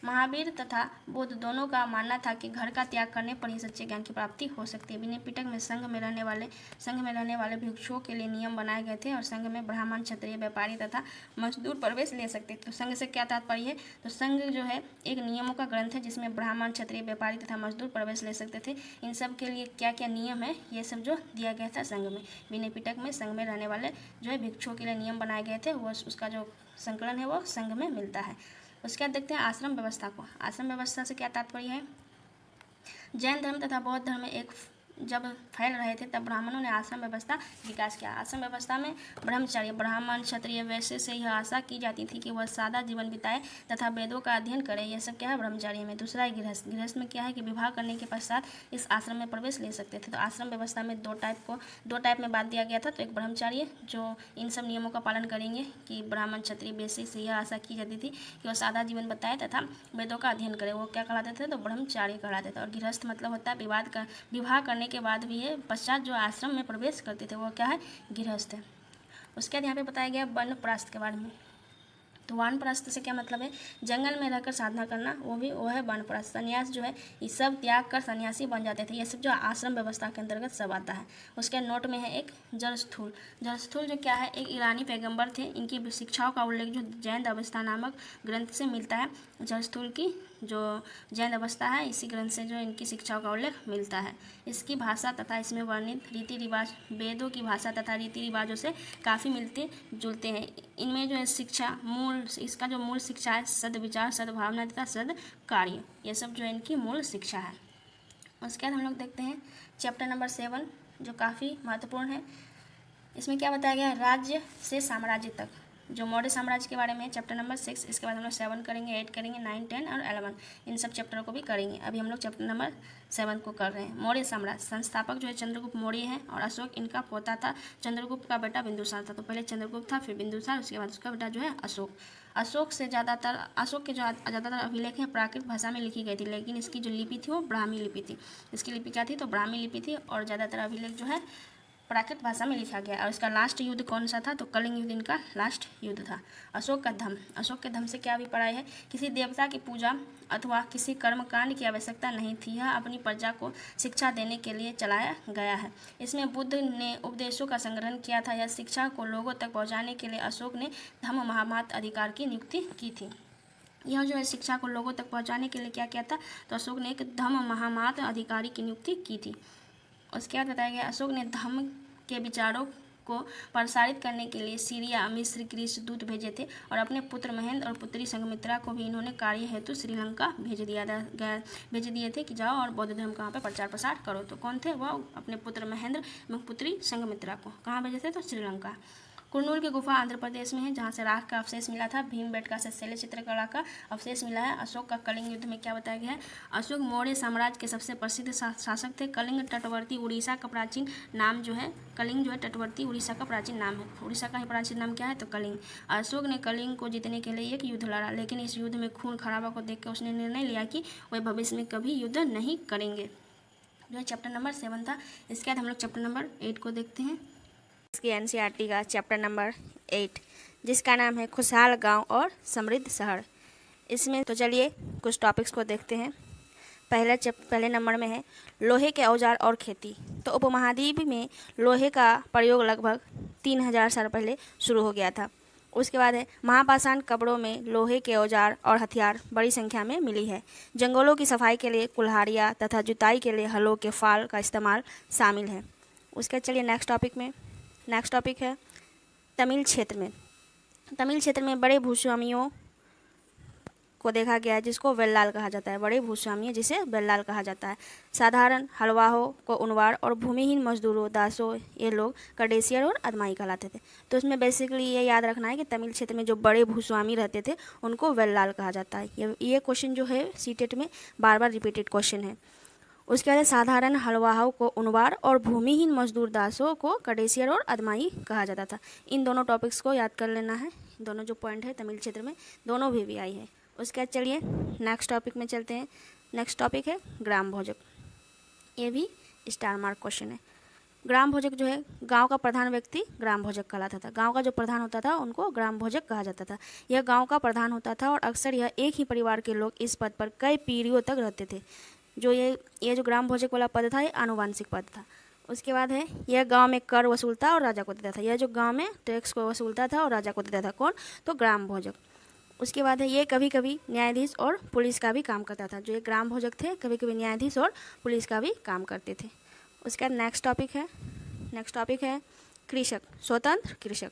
महावीर तथा बुद्ध दोनों का मानना था कि घर का त्याग करने पर ही सच्चे ज्ञान की प्राप्ति हो सकती है। विनय पिटक में संघ में रहने वाले भिक्षुओं के लिए नियम बनाए गए थे और संघ में ब्राह्मण, क्षत्रिय, व्यापारी तथा मजदूर प्रवेश ले सकते थे। तो संघ से क्या तात्पर्य है? तो संघ जो है एक नियमों का ग्रंथ है जिसमें ब्राह्मण, क्षत्रिय, व्यापारी तथा मजदूर प्रवेश ले सकते थे। इन सब के लिए क्या क्या नियम है ये सब जो दिया गया था संघ में। विनय पिटक में संघ में रहने वाले जो है भिक्षुओं के लिए नियम बनाए गए थे, वो उसका जो संकलन है वो संघ में मिलता है। उसके बाद देखते हैं आश्रम व्यवस्था को। आश्रम व्यवस्था से क्या तात्पर्य है? जैन धर्म तथा बौद्ध धर्म एक जब फैल रहे थे तब ब्राह्मणों ने आश्रम व्यवस्था विकास किया। आश्रम व्यवस्था में ब्रह्मचार्य, ब्राह्मण, क्षत्रिय, वैश्य से यह आशा की जाती थी कि वह सादा जीवन बिताए तथा वेदों का अध्ययन करे। यह सब क्या है? ब्रह्मचार्य में। दूसरा है गृहस्थ। गृहस्थ में क्या है कि विवाह करने के पश्चात इस आश्रम में प्रवेश ले सकते थे। तो आश्रम व्यवस्था में दो टाइप में बांट दिया गया था। तो एक ब्रह्मचार्य जो इन सब नियमों का पालन करेंगे कि ब्राह्मण, क्षत्रिय, वैश्य से यह आशा की जाती थी कि वह सादा जीवन बताए तथा वेदों का अध्ययन करे, वो क्या कहलाते थे? तो ब्रह्मचार्य कहलाते थे। और गृहस्थ मतलब होता है विवाह करने के बाद भी ये पश्चात जो आश्रम में प्रवेश करते थे वो क्या है? गृहस्थ है। उसके बाद यहाँ पे बताया गया वानप्रस्थ के बारे में। तो वानप्रस्थ से क्या मतलब है? जंगल में रहकर साधना करना, वो है वानप्रस्थ। संन्यास जो है ये सब त्याग कर सन्यासी बन जाते थे। ये सब जो आश्रम व्यवस्था के अंतर्गत सब आता है। उसके नोट में है एक जरस्थूल। जरस्थूल जो क्या है? एक ईरानी पैगंबर थे। इनकी शिक्षाओं का उल्लेख जो जैन अवस्था नामक ग्रंथ से मिलता है। जरस्थूल की जो जैन अवस्था है, इसी ग्रंथ से जो इनकी शिक्षाओं का उल्लेख मिलता है। इसकी भाषा तथा इसमें वर्णित रीति रिवाज वेदों की भाषा तथा रीति रिवाजों से काफ़ी मिलते जुलते हैं। इनमें जो है शिक्षा मूल, इसका जो मूल शिक्षा है सद्विचार, सद्भावना तथा सद्कार्य, ये सब जो है इनकी मूल शिक्षा है। उसके बाद हम लोग देखते हैं चैप्टर नंबर 7 जो काफ़ी महत्वपूर्ण है। इसमें क्या बताया गया है, राज्य से साम्राज्य तक, जो मौर्य साम्राज्य के बारे में चैप्टर नंबर 6। इसके बाद हम लोग 7 करेंगे, 8 करेंगे, 9, 10 और 11, इन सब चैप्टरों को भी करेंगे। अभी हम लोग चैप्टर नंबर 7 को कर रहे हैं। मौर्य साम्राज्य, संस्थापक जो है चंद्रगुप्त मौर्य है और अशोक इनका पोता था। चंद्रगुप्त का बेटा बिंदुसार था, तो पहले चंद्रगुप्त था, फिर बिंदुसार, उसके बाद उसका बेटा जो है अशोक। अशोक के जो ज़्यादातर अभिलेख हैं प्राकृत भाषा में लिखी गई थी, लेकिन इसकी जो लिपि थी वो ब्राह्मी लिपि थी। इसकी लिपि क्या थी, तो ब्राह्मी लिपि थी, और ज़्यादातर अभिलेख जो है प्राकृत भाषा में लिखा गया। और इसका लास्ट युद्ध कौन सा था, तो कलिंग युद्ध इनका लास्ट युद्ध था। अशोक का धम्म, अशोक के धम्म से क्या अभिप्राय है, किसी देवता की पूजा अथवा किसी कर्मकांड की आवश्यकता नहीं थी, यह अपनी प्रजा को शिक्षा देने के लिए चलाया गया है। इसमें बुद्ध ने उपदेशों का संग्रहण किया था। यह शिक्षा को लोगों तक पहुँचाने के लिए अशोक ने धम्म महामात अधिकार की नियुक्ति की थी। यह जो है शिक्षा को लोगों तक पहुँचाने के लिए क्या किया था, तो अशोक ने एक धम्म महामात अधिकारी की नियुक्ति की थी। उसके बाद बताया गया अशोक ने धम्म के विचारों को प्रसारित करने के लिए सीरिया, मिस्र, ग्रीस दूत भेजे थे, और अपने पुत्र महेंद्र और पुत्री संघमित्रा को भी इन्होंने कार्य हेतु श्रीलंका भेज दिए थे कि जाओ और बौद्ध धर्म का वहाँ पे प्रचार प्रसार करो। तो कौन थे वह, अपने पुत्र महेंद्र एवं पुत्री संघमित्रा को कहाँ भेजे थे, तो श्रीलंका। कुरनूल की गुफा आंध्र प्रदेश में है, जहाँ से राख का अवशेष मिला था। भीमबेटका से शैल चित्रकला का अवशेष मिला है। अशोक का कलिंग युद्ध में क्या बताया गया है, अशोक मौर्य साम्राज्य के सबसे प्रसिद्ध शासक थे। कलिंग तटवर्ती उड़ीसा का प्राचीन नाम जो है, कलिंग जो है तटवर्ती उड़ीसा का प्राचीन नाम है। उड़ीसा का ही प्राचीन नाम क्या है, तो कलिंग। अशोक ने कलिंग को जीतने के लिए एक युद्ध लड़ा, लेकिन इस युद्ध में खून खराबा को देखकर उसने निर्णय लिया कि वह भविष्य में कभी युद्ध नहीं करेंगे। जो चैप्टर नंबर 7 था। इसके बाद हम लोग चैप्टर नंबर 8 को देखते हैं। इसकी एनसीईआरटी का चैप्टर नंबर 8, जिसका नाम है खुशहाल गांव और समृद्ध शहर। इसमें तो चलिए कुछ टॉपिक्स को देखते हैं। पहले नंबर में है लोहे के औजार और खेती। तो उपमहाद्वीप में लोहे का प्रयोग लगभग 3000 साल पहले शुरू हो गया था। उसके बाद है महापाषाण कपड़ों में लोहे के औजार और हथियार बड़ी संख्या में मिली है। जंगलों की सफाई के लिए कुल्हाड़ियाँ तथा जुताई के लिए हलों के फाल का इस्तेमाल शामिल है। उसके चलिए नेक्स्ट टॉपिक है तमिल क्षेत्र में बड़े भूस्वामियों को देखा गया है, जिसको वेल्लाल कहा जाता है। बड़े भूस्वामी जिसे वेल्लाल कहा जाता है। साधारण हलवाहों को उनवार और भूमिहीन मजदूरों दासों, ये लोग कडेसियर और अदमाई कहलाते थे। तो इसमें बेसिकली ये याद रखना है कि तमिल क्षेत्र में जो बड़े भूस्वामी रहते थे उनको वेल्लाल कहा जाता है। ये क्वेश्चन जो है सीटेट में बार बार रिपीटेड क्वेश्चन है। उसके बाद साधारण हलवाहों को उनवार और भूमिहीन मजदूर दासों को कडेसियर और अदमाई कहा जाता था। इन दोनों टॉपिक्स को याद कर लेना है। दोनों जो पॉइंट है तमिल क्षेत्र में दोनों भी आई है। उसके बाद चलिए नेक्स्ट टॉपिक में चलते हैं। नेक्स्ट टॉपिक है ग्राम भोजक। ये भी स्टार मार्क क्वेश्चन है। ग्राम भोजक जो है गांव का प्रधान व्यक्ति ग्राम भोजक कहलाता था। गांव का जो प्रधान होता था उनको ग्राम भोजक कहा जाता था। यह गांव का प्रधान होता था और अक्सर यह एक ही परिवार के लोग इस पद पर कई पीढ़ियों तक रहते थे। जो ये जो ग्राम भोजक वाला पद था ये आनुवंशिक पद था। उसके बाद है यह गांव में कर वसूलता और राजा को देता था। यह जो गांव में टैक्स को वसूलता था और राजा को देता था, कौन, तो ग्राम भोजक। उसके बाद है ये कभी कभी न्यायाधीश और पुलिस का भी काम करता था। जो ये ग्राम भोजक थे कभी कभी न्यायाधीश और पुलिस का भी काम करते थे। उसके बाद नेक्स्ट टॉपिक है कृषक, स्वतंत्र कृषक।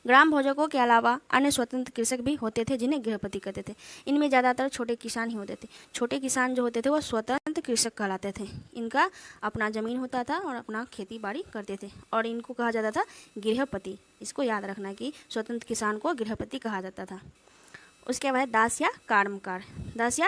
ग्राम भोजकों के अलावा अन्य स्वतंत्र कृषक भी होते थे जिन्हें गृहपति कहते थे। इनमें ज़्यादातर छोटे किसान ही होते थे। छोटे किसान जो होते थे वो स्वतंत्र कृषक कहलाते थे। इनका अपना ज़मीन होता था और अपना खेती बाड़ी करते थे और इनको कहा जाता था गृहपति। इसको याद रखना कि स्वतंत्र किसान को गृहपति कहा जाता था। उसके बाद दास या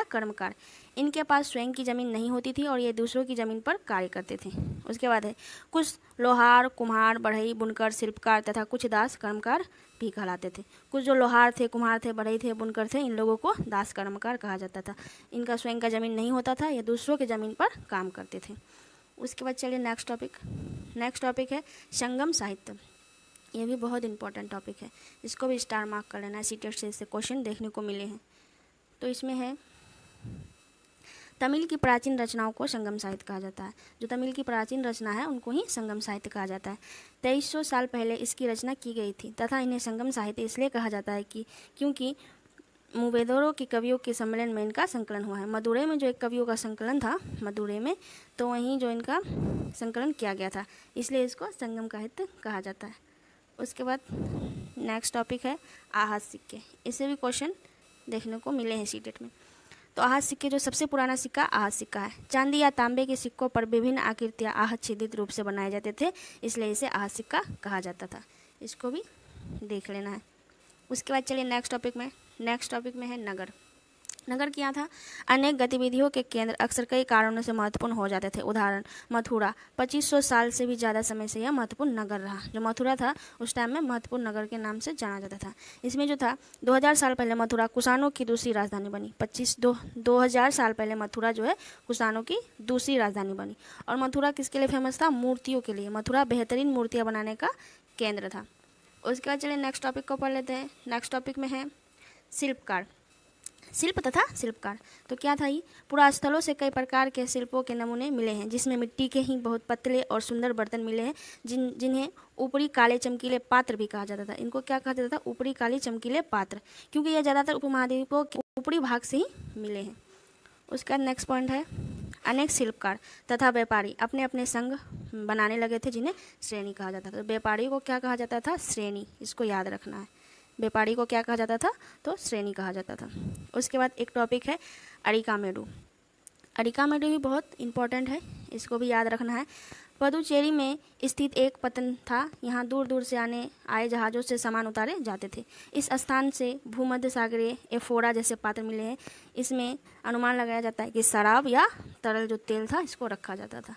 कर्मकार। इनके पास स्वयं की ज़मीन नहीं होती थी और ये दूसरों की ज़मीन पर कार्य करते थे। उसके बाद है कुछ लोहार, कुम्हार, बढ़ई, बुनकर, शिल्पकार तथा कुछ दास कर्मकार भी कहलाते थे। कुछ जो लोहार थे, कुम्हार थे, बढ़ई थे, बुनकर थे, इन लोगों को दास कर्मकार कहा जाता था। इनका स्वयं का ज़मीन नहीं होता था, ये दूसरों की ज़मीन पर काम करते थे। उसके बाद चलिए नेक्स्ट टॉपिक है संगम साहित्य। ये भी बहुत इंपॉर्टेंट टॉपिक है, इसको भी स्टार मार्क कर लेना है। सीटेट से इससे क्वेश्चन देखने को मिले हैं। तो इसमें है तमिल की प्राचीन रचनाओं को संगम साहित्य कहा जाता है। जो तमिल की प्राचीन रचना है उनको ही संगम साहित्य कहा जाता है। 2300 साल पहले इसकी रचना की गई थी तथा इन्हें संगम साहित्य इसलिए कहा जाता है कि क्योंकि मुवेदोरो की कवियों के सम्मेलन में इनका संकलन हुआ है। मदुरै में जो एक कवियों का संकलन था मदुरै में, तो वहीं जो इनका संकलन किया गया था, इसलिए इसको संगम साहित्य कहा जाता है। उसके बाद नेक्स्ट टॉपिक है आहत सिक्के। इससे भी क्वेश्चन देखने को मिले हैं सीटेट में। तो आहत सिक्के, जो सबसे पुराना सिक्का आहत सिक्का है। चांदी या तांबे के सिक्कों पर विभिन्न आकृतियाँ आहत छिद्रित रूप से बनाए जाते थे, इसलिए इसे आहत सिक्का कहा जाता था। इसको भी देख लेना है। उसके बाद चलिए नेक्स्ट टॉपिक में है नगर। नगर क्या था? अनेक गतिविधियों के केंद्र अक्सर कई कारणों से महत्वपूर्ण हो जाते थे। उदाहरण मथुरा, 2500 साल से भी ज़्यादा समय से यह महत्वपूर्ण नगर रहा। जो मथुरा था उस टाइम में महत्वपूर्ण नगर के नाम से जाना जाता था। इसमें जो था 2000 साल पहले मथुरा कुषाणों की दूसरी राजधानी बनी। 2000 साल पहले मथुरा जो है कुषाणों की दूसरी राजधानी बनी। और मथुरा किसके लिए फेमस था? मूर्तियों के लिए। मथुरा बेहतरीन मूर्तियाँ बनाने का केंद्र था। उसके बाद चलिए नेक्स्ट टॉपिक को पढ़ लेते हैं। नेक्स्ट टॉपिक में है शिल्पकार, शिल्प तथा शिल्पकार। तो क्या था? ये पुरास्थलों से कई प्रकार के शिल्पों के नमूने मिले हैं, जिसमें मिट्टी के ही बहुत पतले और सुंदर बर्तन मिले हैं, जिन्हें ऊपरी काले चमकीले पात्र भी कहा जाता था। इनको क्या कहा जाता था? ऊपरी काले चमकीले पात्र, क्योंकि यह ज़्यादातर उपमहाद्वीपों के ऊपरी भाग से ही मिले हैं। उसका नेक्स्ट पॉइंट है अनेक शिल्पकार तथा व्यापारी अपने अपने संघ बनाने लगे थे, जिन्हें श्रेणी कहा जाता था। तो व्यापारी को क्या कहा जाता था? श्रेणी। इसको याद रखना है। व्यापारी को क्या कहा जाता था? तो श्रेणी कहा जाता था। उसके बाद एक टॉपिक है अरिकामेडु। अरिकामेडु भी बहुत इंपॉर्टेंट है, इसको भी याद रखना है। पुदुचेरी में स्थित एक पत्तन था। यहाँ दूर दूर से आए जहाज़ों से सामान उतारे जाते थे। इस स्थान से भूमध्य सागरीय एफोरा जैसे पात्र मिले हैं। इसमें अनुमान लगाया जाता है कि शराब या तरल जो तेल था इसको रखा जाता था।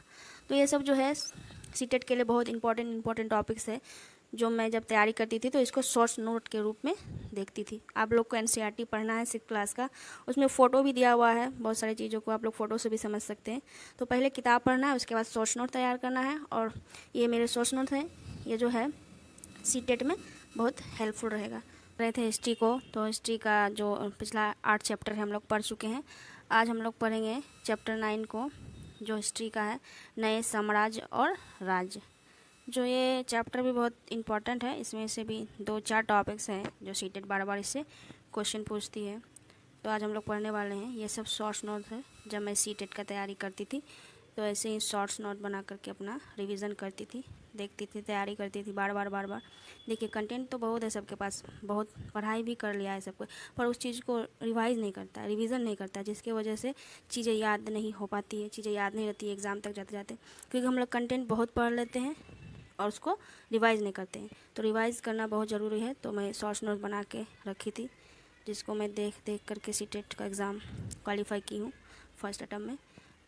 तो ये सब जो है सीटेट के लिए बहुत इंपॉर्टेंट टॉपिक्स है, जो मैं जब तैयारी करती थी तो इसको शॉर्ट नोट के रूप में देखती थी। आप लोग को एनसीईआरटी पढ़ना है 6th क्लास का, उसमें फ़ोटो भी दिया हुआ है। बहुत सारी चीज़ों को आप लोग फ़ोटो से भी समझ सकते हैं। तो पहले किताब पढ़ना है, उसके बाद शॉर्ट नोट तैयार करना है। और ये मेरे शॉर्ट नोट हैं, ये जो है सीटेट में बहुत हेल्पफुल रहेगा। रहे थे हिस्ट्री को, तो हिस्ट्री का जो पिछला 8 चैप्टर है हम लोग पढ़ चुके हैं। आज हम लोग पढ़ेंगे चैप्टर 9 को, जो हिस्ट्री का है, नए साम्राज्य और राज्य। जो ये चैप्टर भी बहुत इंपॉर्टेंट है। इसमें से भी 2-4 टॉपिक्स हैं जो सीटेट बार बार इससे क्वेश्चन पूछती है। तो आज हम लोग पढ़ने वाले हैं। ये सब शॉर्ट्स नोट है। जब मैं सीटेट का तैयारी करती थी तो ऐसे ही शॉर्ट्स नोट बना करके अपना रिवीजन करती थी, देखती थी, तैयारी करती थी बार बार। देखिए कंटेंट तो बहुत है सबके पास, बहुत पढ़ाई भी कर लिया है सबको, पर उस चीज़ को रिवाइज़ नहीं करता है, रिवीजन नहीं करता है, जिसकी वजह से चीज़ें याद नहीं हो पाती है, चीज़ें याद नहीं रहती है एग्ज़ाम तक जाते जाते। क्योंकि हम लोग कंटेंट बहुत पढ़ लेते हैं और उसको रिवाइज़ नहीं करते हैं। तो रिवाइज़ करना बहुत ज़रूरी है। तो मैं शॉर्ट्स नोट बना के रखी थी, जिसको मैं देख करके सीटेट का एग्ज़ाम क्वालिफाई की हूँ फर्स्ट अटैम्प्ट में।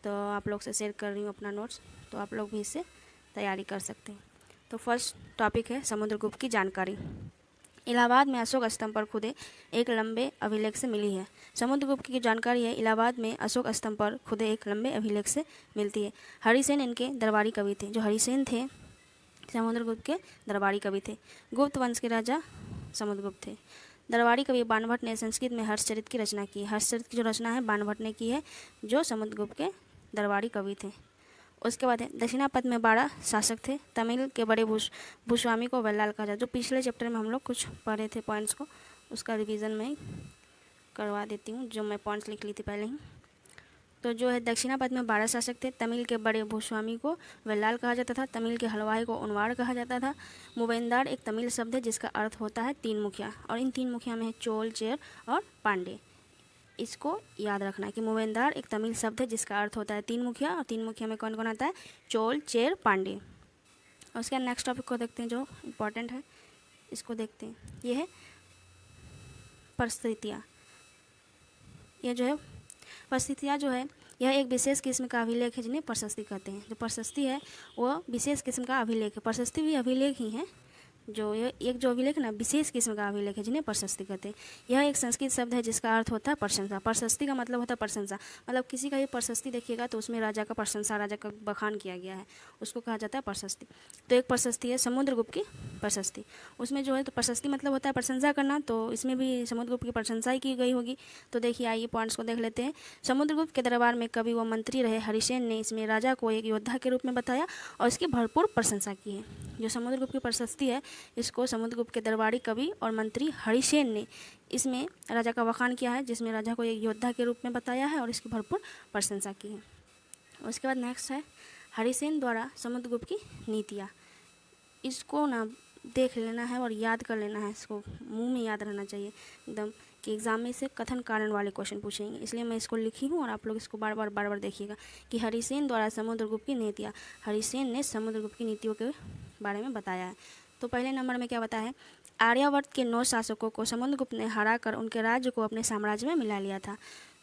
तो आप लोग से शेयर कर रही हूँ अपना नोट्स, तो आप लोग भी इससे तैयारी कर सकते हैं। तो फर्स्ट टॉपिक है समुद्रगुप्त की जानकारी। इलाहाबाद में अशोक स्तंभ पर खुदे एक लंबे अभिलेख से मिली है। समुद्रगुप्त की जानकारी है इलाहाबाद में अशोक स्तंभ पर खुदे एक लंबे अभिलेख से मिलती है। हरिसेन इनके दरबारी कवि थे। जो हरिसेन थे समुद्रगुप्त के दरबारी कवि थे। गुप्त वंश के राजा समुद्रगुप्त थे। दरबारी कवि बाणभट्ट ने संस्कृत में हर्षचरित की रचना की। हर्षचरित की जो रचना है बाणभट्ट ने की है, जो समुद्रगुप्त के दरबारी कवि थे। उसके बाद है दक्षिणापथ में 12 शासक थे। तमिल के बड़े भूस्वामी को वल्लाल कहा जाता। जो पिछले चैप्टर में हम लोग कुछ पढ़े थे पॉइंट्स को, उसका रिवीजन मैं करवा देती हूँ, जो मैं पॉइंट्स लिख ली थी पहले ही। तो जो है दक्षिणापथ में 12 शासक थे। तमिल के बड़े भूस्वामी को वल्लाल कहा जाता था। तमिल के हलवाई को उनवाड़ कहा जाता था। मूवेंदार एक तमिल शब्द है जिसका अर्थ होता है 3 मुखिया, और इन 3 मुखिया में है चोल, चेर और पांडे। इसको याद रखना है कि मूवेंदार एक तमिल शब्द है जिसका अर्थ होता है 3 मुखिया, और 3 मुखिया में कौन कौन आता है? चोल, चेर, पांडे। और उसके नेक्स्ट टॉपिक को देखते हैं जो इम्पोर्टेंट है, इसको देखते हैं। ये है परिस्थितियाँ। ये जो है परिस्थितियाँ जो है यह एक विशेष किस्म का अभिलेख है जिन्हें प्रशस्ति कहते हैं। जो प्रशस्ति है वो विशेष किस्म का अभिलेख है। प्रशस्ति भी अभिलेख ही है। जो ये एक जो अभिलेख है ना, विशेष किस्म का अभिलेख है जिन्हें प्रशस्ति कहते हैं। यह एक संस्कृत शब्द है जिसका अर्थ होता है प्रशंसा। प्रशस्ति का मतलब होता है प्रशंसा। मतलब किसी का ये प्रशस्ति देखिएगा तो उसमें राजा का प्रशंसा, राजा का बखान किया गया है, उसको कहा जाता है प्रशस्ति। तो एक प्रशस्ति है समुद्रगुप्त की प्रशस्ति। उसमें जो है तो प्रशस्ति मतलब होता है प्रशंसा करना, तो इसमें भी समुद्रगुप्त की प्रशंसा ही की गई होगी। तो देखिए आइए पॉइंट्स को देख लेते हैं। समुद्रगुप्त के दरबार में कवि व मंत्री रहे हरिसेन ने इसमें राजा को एक योद्धा के रूप में बताया और इसकी भरपूर प्रशंसा की है। जो समुद्रगुप्त की प्रशस्ति है इसको समुद्रगुप्त के दरबारी कवि और मंत्री हरिसेन ने इसमें राजा का बखान किया है, जिसमें राजा को एक योद्धा के रूप में बताया है और इसकी भरपूर प्रशंसा की है। उसके बाद नेक्स्ट है हरिसेन द्वारा समुद्रगुप्त की नीतियाँ। इसको ना देख लेना है और याद कर लेना है, इसको मुंह में याद रहना चाहिए एकदम कि एग्जाम में से कथन कारण वाले क्वेश्चन पूछेंगे, इसलिए मैं इसको लिखी हूँ और आप लोग इसको बार बार देखिएगा कि हरिसेन द्वारा समुद्रगुप्त की नीतियाँ। हरिसेन ने समुद्रगुप्त की नीतियों के बारे में बताया है। तो पहले नंबर में क्या बताया है, आर्यावर्त के 9 शासकों को समुद्रगुप्त ने हराकर उनके राज्य को अपने साम्राज्य में मिला लिया था।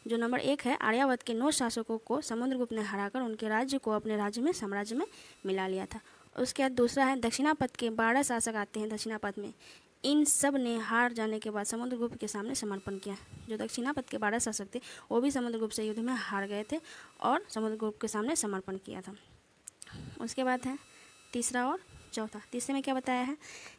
जो नंबर 1 है, आर्यावर्त के 9 शासकों को समुद्रगुप्त ने हराकर उनके राज्य को अपने राज्य में साम्राज्य में मिला लिया था। उसके बाद दूसरा है, दक्षिणापथ के 12 शासक आते हैं दक्षिणापथ में, इन सब ने हार जाने के बाद समुद्रगुप्त के सामने समर्पण किया। जो दक्षिणापथ के 12 शासक थे वो भी समुद्रगुप्त से युद्ध में हार गए थे और समुद्रगुप्त के सामने समर्पण किया था। उसके बाद है तीसरा और चौथा। तीसरे में क्या बताया है,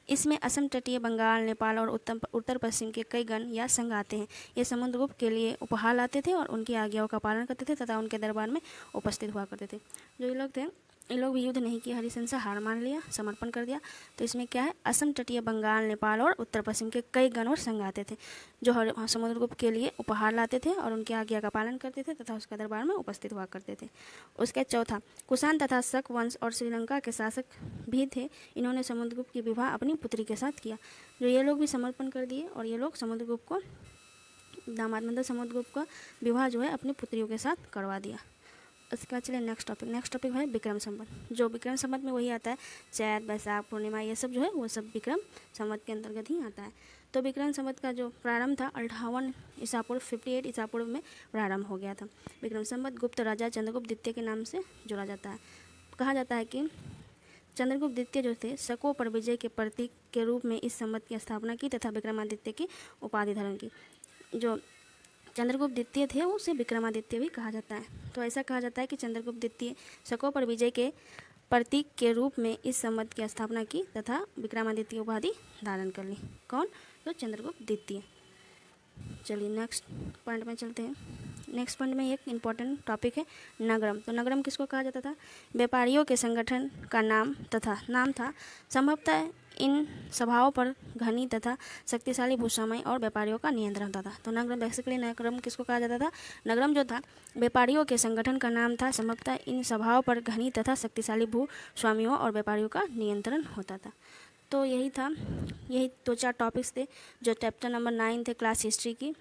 इसमें असम तटीय बंगाल, नेपाल और उत्तर पश्चिम के कई गण या संघ आते हैं। ये समुद्रगुप्त के लिए उपहार लाते थे और उनकी आज्ञाओं का पालन करते थे तथा उनके दरबार में उपस्थित हुआ करते थे। जो ये लोग थे, इन लोग भी युद्ध नहीं किया, हरिसेन से हार मान लिया, समर्पण कर दिया। तो इसमें क्या है, असम तटीय बंगाल, नेपाल और उत्तर पश्चिम के कई गण और संघ आते थे जो समुद्रगुप्त के लिए उपहार लाते थे और उनकी आज्ञा का पालन करते थे तथा उसके दरबार में उपस्थित हुआ करते थे। उसके चौथा, कुषाण तथा शक वंश और श्रीलंका के शासक भी थे। इन्होंने समुद्रगुप्त की विवाह अपनी पुत्री के साथ किया। जो ये लोग भी समर्पण कर दिए और ये लोग समुद्रगुप्त को दामाद मतलब समुद्रगुप्त का विवाह जो है अपनी पुत्रियों के साथ करवा दिया। उसके बाद चलिए नेक्स्ट टॉपिक है विक्रम संवत। जो विक्रम संवत में वही आता है, चैत, बैसाख, पूर्णिमा, ये सब जो है वो सब विक्रम संवत के अंतर्गत ही आता है। तो विक्रम संवत का जो प्रारंभ था 58 ईसा पूर्व 58 ईसा पूर्व में प्रारंभ हो गया था। विक्रम संवत गुप्त राजा चंद्रगुप्त द्वितीय के नाम से जोड़ा जाता है। कहा जाता है कि चंद्रगुप्त द्वितीय जो थे शकों पर विजय के प्रतीक के रूप में इस संवत की स्थापना की तथा विक्रमादित्य की उपाधि धारण की। जो चंद्रगुप्त द्वितीय थे उसे विक्रमादित्य भी कहा जाता है। तो ऐसा कहा जाता है कि चंद्रगुप्त द्वितीय शकों पर विजय के प्रतीक के रूप में इस संवत की स्थापना की तथा विक्रमादित्य उपाधि धारण कर ली। कौन? तो चंद्रगुप्त द्वितीय। चलिए नेक्स्ट पॉइंट में चलते हैं। नेक्स्ट पॉइंट में एक इम्पॉर्टेंट टॉपिक है नगरम। तो नगरम किसको कहा जाता था? व्यापारियों के संगठन का नाम था। संभवतः इन सभाओं पर घनी तथा शक्तिशाली भूस्वामी और व्यापारियों का नियंत्रण होता था। तो नगरम बेसिकली नगरम किसको कहा जाता था? नगरम जो था व्यापारियों के संगठन का नाम था। संभवतः इन सभाओं पर घनी तथा शक्तिशाली भूस्वामियों और व्यापारियों का नियंत्रण होता था। तो यही 2-4 टॉपिक्स थे जो चैप्टर नंबर 9 थे क्लास हिस्ट्री की।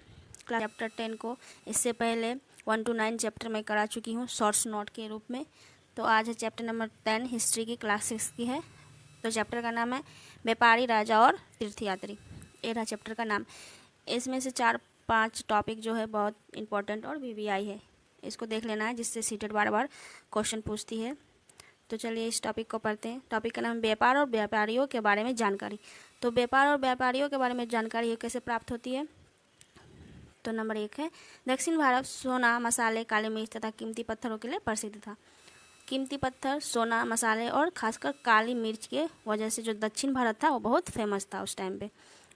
क्लास चैप्टर 10 को इससे पहले 1 to 9 चैप्टर में करा चुकी हूँ शॉर्ट्स नोट के रूप में। तो आज है चैप्टर नंबर 10 हिस्ट्री की, क्लास 6 की है। तो चैप्टर का नाम है व्यापारी, राजा और तीर्थयात्री। ये रहा चैप्टर का नाम। इसमें से 4-5 टॉपिक जो है बहुत इंपॉर्टेंट और VVI है, इसको देख लेना है जिससे सीटेट बार क्वेश्चन पूछती है। तो चलिए इस टॉपिक को पढ़ते हैं। टॉपिक का नाम व्यापार और व्यापारियों के बारे में जानकारी। तो व्यापार और व्यापारियों के बारे में जानकारी कैसे प्राप्त होती है? तो नंबर 1 है, दक्षिण भारत सोना, मसाले, काली मिर्च तथा कीमती पत्थरों के लिए प्रसिद्ध था। कीमती पत्थर, सोना, मसाले और खासकर काली मिर्च के वजह से जो दक्षिण भारत था वो बहुत फेमस था उस टाइम पे।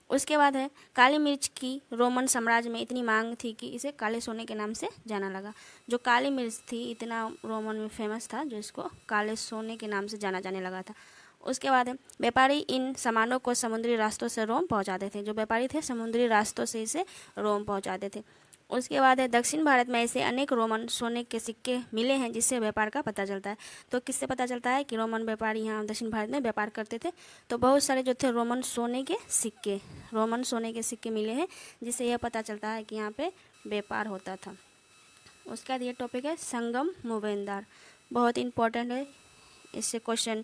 उसके बाद है काली मिर्च की रोमन साम्राज्य में इतनी मांग थी कि इसे काले सोने के नाम से जाना लगा। जो काली मिर्च थी इतना रोमन में फेमस था जो इसको काले सोने के नाम से जाना जाने लगा था। उसके बाद है व्यापारी इन सामानों को समुद्री रास्तों से रोम पहुंचाते थे। जो व्यापारी थे समुद्री रास्तों से इसे रोम पहुंचाते थे। उसके बाद है दक्षिण भारत में ऐसे अनेक रोमन सोने के सिक्के मिले हैं जिससे व्यापार का पता चलता है। तो किससे पता चलता है कि रोमन व्यापारी यहाँ दक्षिण भारत में व्यापार करते थे? तो बहुत सारे जो थे रोमन सोने के सिक्के मिले हैं जिससे यह पता चलता है कि यहाँ पे व्यापार होता था। उसके बाद ये टॉपिक है संगम मोवेंदार, बहुत इंपॉर्टेंट है। इससे क्वेश्चन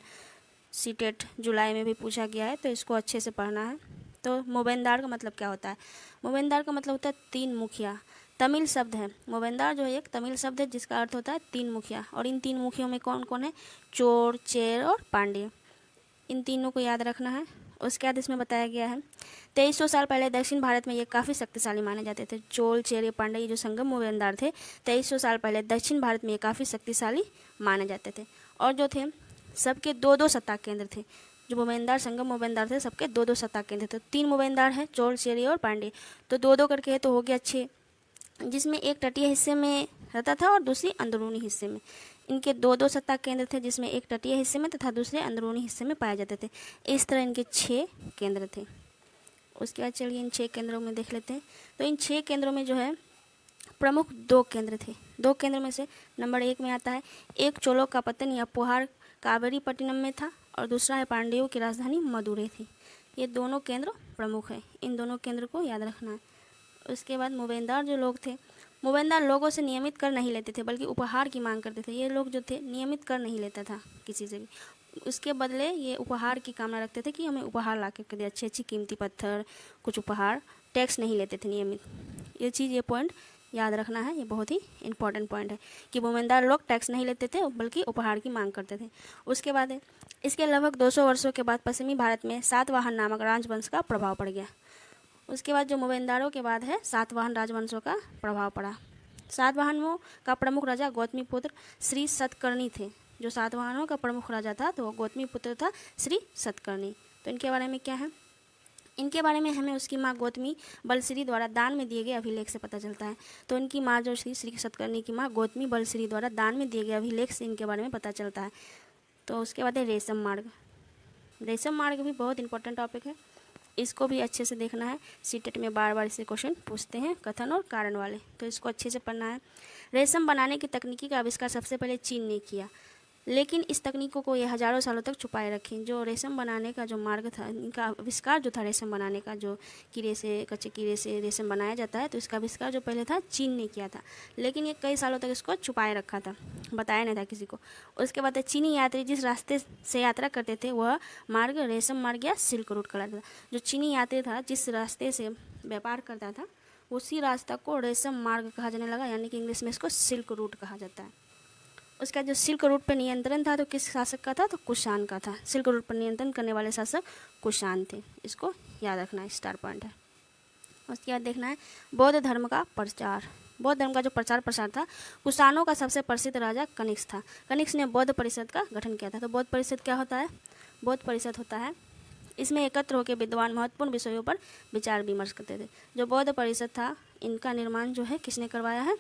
सीटेट जुलाई में भी पूछा गया है तो इसको अच्छे से पढ़ना है। तो मोवेंदार का मतलब क्या होता है? मोवेंदार का मतलब होता है 3 मुखिया। तमिल शब्द है मोवेंदार, जो है एक तमिल शब्द है जिसका अर्थ होता है 3 मुखिया। और इन 3 मुखियों में कौन कौन है? चोर, चेर और पांड्य। इन तीनों को याद रखना है। उसके बाद इसमें बताया गया है 2300 साल पहले दक्षिण भारत में ये काफ़ी शक्तिशाली माने जाते थे। चोल, चेर, पांड्य जो संगम मोवेंदार थे 2300 साल पहले दक्षिण भारत में ये काफ़ी शक्तिशाली माने जाते थे। और जो थे सबके 2-2 सत्ता केंद्र थे। जो मोवेंदार संगम मोवेंदार थे सबके 2-2 सत्ता केंद्र थे। 3 मोवेंदार हैं, चोल, चेरी और पांड्य। तो 2-2 करके है तो हो गया 6, जिसमें एक तटीय हिस्से में रहता था और दूसरी अंदरूनी हिस्से में। इनके दो दो सत्ता केंद्र थे, जिसमें एक तटीय हिस्से में तथा दूसरे अंदरूनी हिस्से में पाए जाते थे। इस तरह इनके 6 केंद्र थे। उसके बाद चलिए इन 6 केंद्रों में देख लेते हैं। तो इन 6 केंद्रों में जो है प्रमुख 2 केंद्र थे। 2 केंद्र में से नंबर 1 में आता है, एक चोलों का पतन या पुहार कावेरीपट्टनम में था और दूसरा है पांड्यों की राजधानी मदुरै थी। ये दोनों केंद्र प्रमुख हैं, इन दोनों केंद्र को याद रखना है। उसके बाद मूवेंदार जो लोग थे, मूवेंदार लोगों से नियमित कर नहीं लेते थे, बल्कि उपहार की मांग करते थे। ये लोग जो थे नियमित कर नहीं लेता था किसी से भी, उसके बदले ये उपहार की कामना रखते थे कि हमें उपहार ला के दे, अच्छी अच्छी कीमती पत्थर, कुछ उपहार। टैक्स नहीं लेते थे नियमित। ये चीज़, ये पॉइंट याद रखना है, ये बहुत ही इंपॉर्टेंट पॉइंट है कि मूवेंदार लोग टैक्स नहीं लेते थे बल्कि उपहार की मांग करते थे। उसके बाद इसके लगभग 200 वर्षों के बाद पश्चिमी भारत में सातवाहन नामक राजवंश का प्रभाव पड़ गया। उसके बाद जो मूवेंदारों के बाद है सातवाहन राजवंशों का प्रभाव पड़ा। सातवाहनों का प्रमुख राजा गौतमीपुत्र श्री सतकर्णी थे। जो सातवाहनों का प्रमुख राजा था तो वो गौतमीपुत्र था श्री सतकर्णी। तो इनके बारे में क्या है, इनके बारे में हमें उसकी माँ गौतमी बलश्री द्वारा दान में दिए गए अभिलेख से पता चलता है। तो इनकी माँ जो श्री सतकर्णी की माँ गौतमी बलश्री द्वारा दान में दिए गए अभिलेख से इनके बारे में पता चलता है। तो उसके बाद है रेशम मार्ग। रेशम मार्ग भी बहुत इंपॉर्टेंट टॉपिक है, इसको भी अच्छे से देखना है। सीटेट में बार बार इससे क्वेश्चन पूछते हैं, कथन और कारण वाले, तो इसको अच्छे से पढ़ना है। रेशम बनाने की तकनीकी का आविष्कार सबसे पहले चीन ने किया, लेकिन इस तकनीकों को ये हजारों सालों तक छुपाए रखें। जो रेशम बनाने का जो मार्ग था, इनका आविष्कार जो था रेशम बनाने का, जो कीड़े से, कच्चे कीड़े से रेशम बनाया जाता है, तो इसका आविष्कार जो पहले था चीन ने किया था, लेकिन ये कई सालों तक इसको छुपाए रखा था, बताया नहीं था किसी को। उसके बाद चीनी यात्री जिस रास्ते से यात्रा करते थे वह मार्ग रेशम मार्ग या सिल्क रूट कहलाता था। जो चीनी यात्री था जिस रास्ते से व्यापार करता था, उसी रास्ता को रेशम मार्ग कहा जाने लगा, यानी कि इंग्लिश में इसको सिल्क रूट कहा जाता है। उसका जो सिल्क रूट पर नियंत्रण था तो किस शासक का था, तो कुषाण का था। सिल्क रूट पर नियंत्रण करने वाले शासक कुषाण थे, इसको याद रखना है, स्टार पॉइंट है। उसके बाद देखना है बौद्ध धर्म का प्रचार। बौद्ध धर्म का जो प्रचार प्रसार था, कुषाणों का सबसे प्रसिद्ध राजा कनिष्क था। कनिष्क ने बौद्ध परिषद का गठन किया था। तो बौद्ध परिषद क्या होता है, बौद्ध परिषद होता है, इसमें एकत्र होकर विद्वान महत्वपूर्ण विषयों पर विचार विमर्श करते थे। जो बौद्ध परिषद था, इनका निर्माण जो है किसने करवाया है,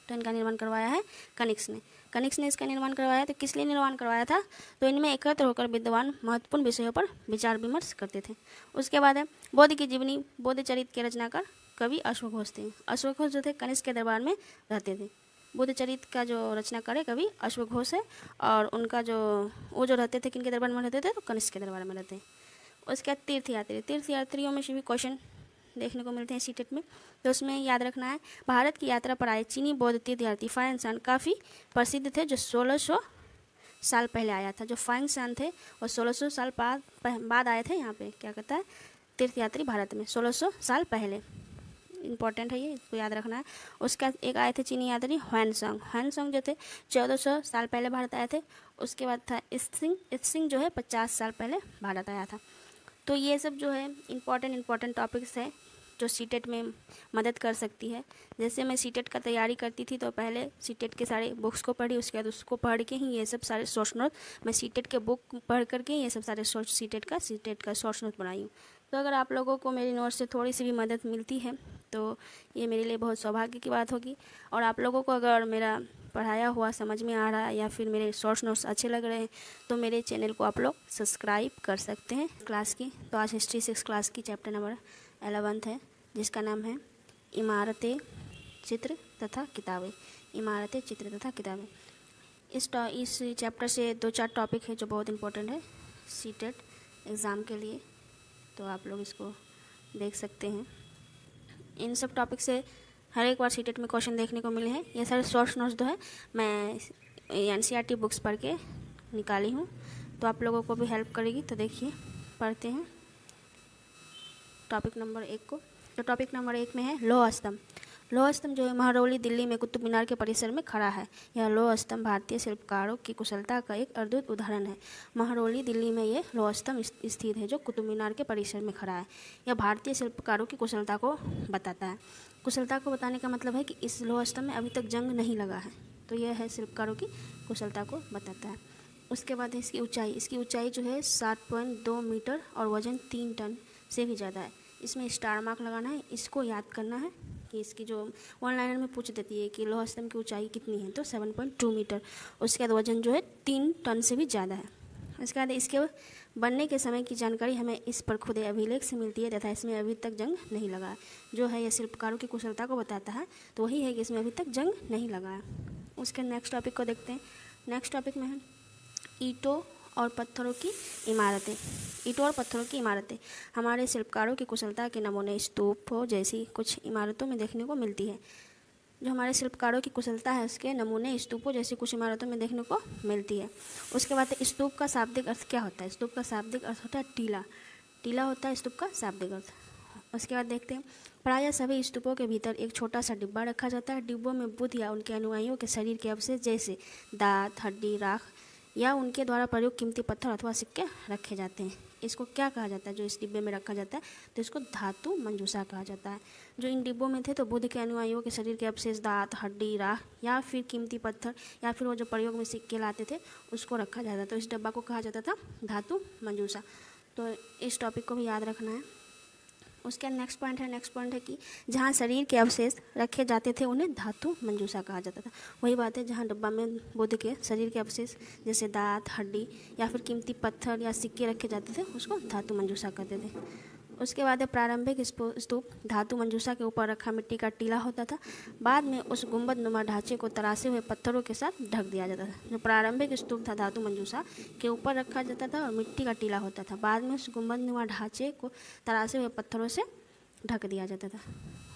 तो इनका निर्माण करवाया है कनिष्क ने। कनिष्क ने इसका निर्माण करवाया, तो किस लिए निर्माण करवाया था, तो इनमें एकत्र होकर विद्वान महत्वपूर्ण विषयों पर विचार विमर्श करते थे। उसके बाद है बौद्ध की जीवनी, बौद्ध चरित्र के रचनाकार कवि अश्वघोष थे। अश्वघोष जो थे कनिष्क के दरबार में रहते थे। बुद्ध चरित्र का जो रचनाकार है कवि अश्वघोष है, और उनका जो वो जो रहते थे किनके दरबार में रहते थे, तो कनिष्क के दरबार में रहते हैं। उसके बाद तीर्थयात्री, तीर्थयात्रियों में से भी क्वेश्चन देखने को मिलते हैं सीटेट में, तो उसमें याद रखना है भारत की यात्रा पर आए चीनी बौद्ध तीर्थयात्री फाइंगसान काफ़ी प्रसिद्ध थे, जो 1600 साल पहले आया था। जो फाइंगसान थे और 1600 साल बाद आए थे यहाँ पे, क्या कहता है, तीर्थयात्री भारत में 1600 साल पहले। इंपॉर्टेंट है ये, इसको याद रखना है। उसका एक आए थे चीनी यात्री ह्वेनसांग। ह्वेनसांग जो थे 1400 साल पहले भारत आए थे। उसके बाद था इत्सिंग जो है 50 साल पहले भारत आया था। तो ये सब जो है इंपॉर्टेंट टॉपिक्स है जो सीटेट में मदद कर सकती है। जैसे मैं सीटेट का तैयारी करती थी तो पहले सीटेट के सारे बुक्स को पढ़ी, उसके बाद उसको पढ़ के ही ये सब सारे शॉर्ट नोट, मैं सीटेट के बुक पढ़ करके ये सब सारे सीटेट का शॉर्ट नोट बनाई हूँ। तो अगर आप लोगों को मेरी नोट से थोड़ी सी भी मदद मिलती है तो ये मेरे लिए बहुत सौभाग्य की बात होगी। और आप लोगों को अगर मेरा पढ़ाया हुआ समझ में आ रहा है या फिर मेरे शॉर्ट नोट्स अच्छे लग रहे हैं तो मेरे चैनल को आप लोग सब्सक्राइब कर सकते हैं। क्लास की तो आज हिस्ट्री 6 क्लास की चैप्टर नंबर 11 है, जिसका नाम है इमारतें, चित्र तथा किताबें। इमारतें, चित्र तथा किताबें। इस चैप्टर से 2-4 टॉपिक है जो बहुत इंपॉर्टेंट है सीटेट एग्ज़ाम के लिए, तो आप लोग इसको देख सकते हैं। इन सब टॉपिक से हर एक बार सीटेट में क्वेश्चन देखने को मिले हैं। ये सारे शॉर्ट नोट्स जो है मैं एनसीईआरटी बुक्स पढ़ के निकाली हूँ, तो आप लोगों को भी हेल्प करेगी। तो देखिए पढ़ते हैं टॉपिक नंबर 1 को। तो टॉपिक नंबर 1 में है लौह स्तंभ। लौह स्तंभ जो है महरौली दिल्ली में कुतुब मीनार के परिसर में खड़ा है। यह लौह स्तंभ भारतीय शिल्पकारों की कुशलता का एक अद्भुत उदाहरण है। महरौली दिल्ली में ये लौह स्तंभ स्थित है जो कुतुब मीनार के परिसर में खड़ा है। यह भारतीय शिल्पकारों की कुशलता को बताता है। कुशलता को बताने का मतलब है कि इस लौह स्तंभ में अभी तक जंग नहीं लगा है, तो यह है शिल्पकारों की कुशलता को बताता है। उसके बाद है इसकी ऊंचाई। इसकी ऊंचाई जो है 7.2 मीटर और वजन 3 टन से भी ज़्यादा है। इसमें स्टार मार्क लगाना है, इसको याद करना है कि इसकी जो वन लाइनर में पूछ देती है कि लौह स्तंभ की ऊंचाई कितनी है, तो 7.2 मीटर। उसके बाद वजन जो है 3 टन से भी ज़्यादा है। उसके बाद इसके बनने के समय की जानकारी हमें इस पर खुदे अभिलेख से मिलती है तथा इसमें अभी तक जंग नहीं लगा है। जो है यह शिल्पकारों की कुशलता को बताता है, तो वही है कि इसमें अभी तक जंग नहीं लगा है। उसके नेक्स्ट टॉपिक को देखते हैं। नेक्स्ट टॉपिक में है ईंटों और पत्थरों की इमारतें। ईंटों और पत्थरों की इमारतें हमारे शिल्पकारों की कुशलता के नमूने स्तूपों जैसी कुछ इमारतों में देखने को मिलती है। जो हमारे शिल्पकारों की कुशलता है उसके नमूने स्तूपों जैसी कुछ इमारतों में देखने को मिलती है। उसके बाद स्तूप का शाब्दिक अर्थ क्या होता है? स्तूप का शाब्दिक अर्थ होता है टीला। टीला होता है स्तूप का शाब्दिक अर्थ। उसके बाद देखते हैं, प्रायः सभी स्तूपों के भीतर एक छोटा सा डिब्बा रखा जाता है। डिब्बों में बुद्ध या उनके अनुयायियों के शरीर के अवशेष जैसे दांत, हड्डी, राख या उनके द्वारा प्रयुक्त कीमती पत्थर अथवा सिक्के रखे जाते हैं। इसको क्या कहा जाता है जो इस डिब्बे में रखा जाता है? तो इसको धातु मंजूषा कहा जाता है। जो इन डिब्बों में थे तो बुद्ध के अनुयायियों के शरीर के अवशेष, दांत, हड्डी, राख या फिर कीमती पत्थर या फिर वो जो प्रयोग में सिक्के लाते थे उसको रखा जाता था। तो इस डब्बा को कहा जाता था धातु मंजूषा। तो इस टॉपिक को भी याद रखना है। उसका नेक्स्ट पॉइंट है कि जहाँ शरीर के अवशेष रखे जाते थे उन्हें धातु मंजूषा कहा जाता था। वही बात है जहाँ डब्बा में बुद्ध के शरीर के अवशेष जैसे दांत, हड्डी या फिर कीमती पत्थर या सिक्के रखे जाते थे उसको धातु मंजूषा कहते थे। उसके बाद प्रारंभिक स्तूप धातु मंजूषा के ऊपर रखा मिट्टी का टीला होता था। बाद में उस गुंबद नुमा ढांचे को तरासे हुए पत्थरों के साथ ढक दिया जाता था। जो प्रारंभिक स्तूप था धातु मंजूषा के ऊपर रखा जाता था और मिट्टी का टीला होता था। बाद में उस गुंबद नुमा ढांचे को तरासे हुए पत्थरों से ढक दिया जाता था।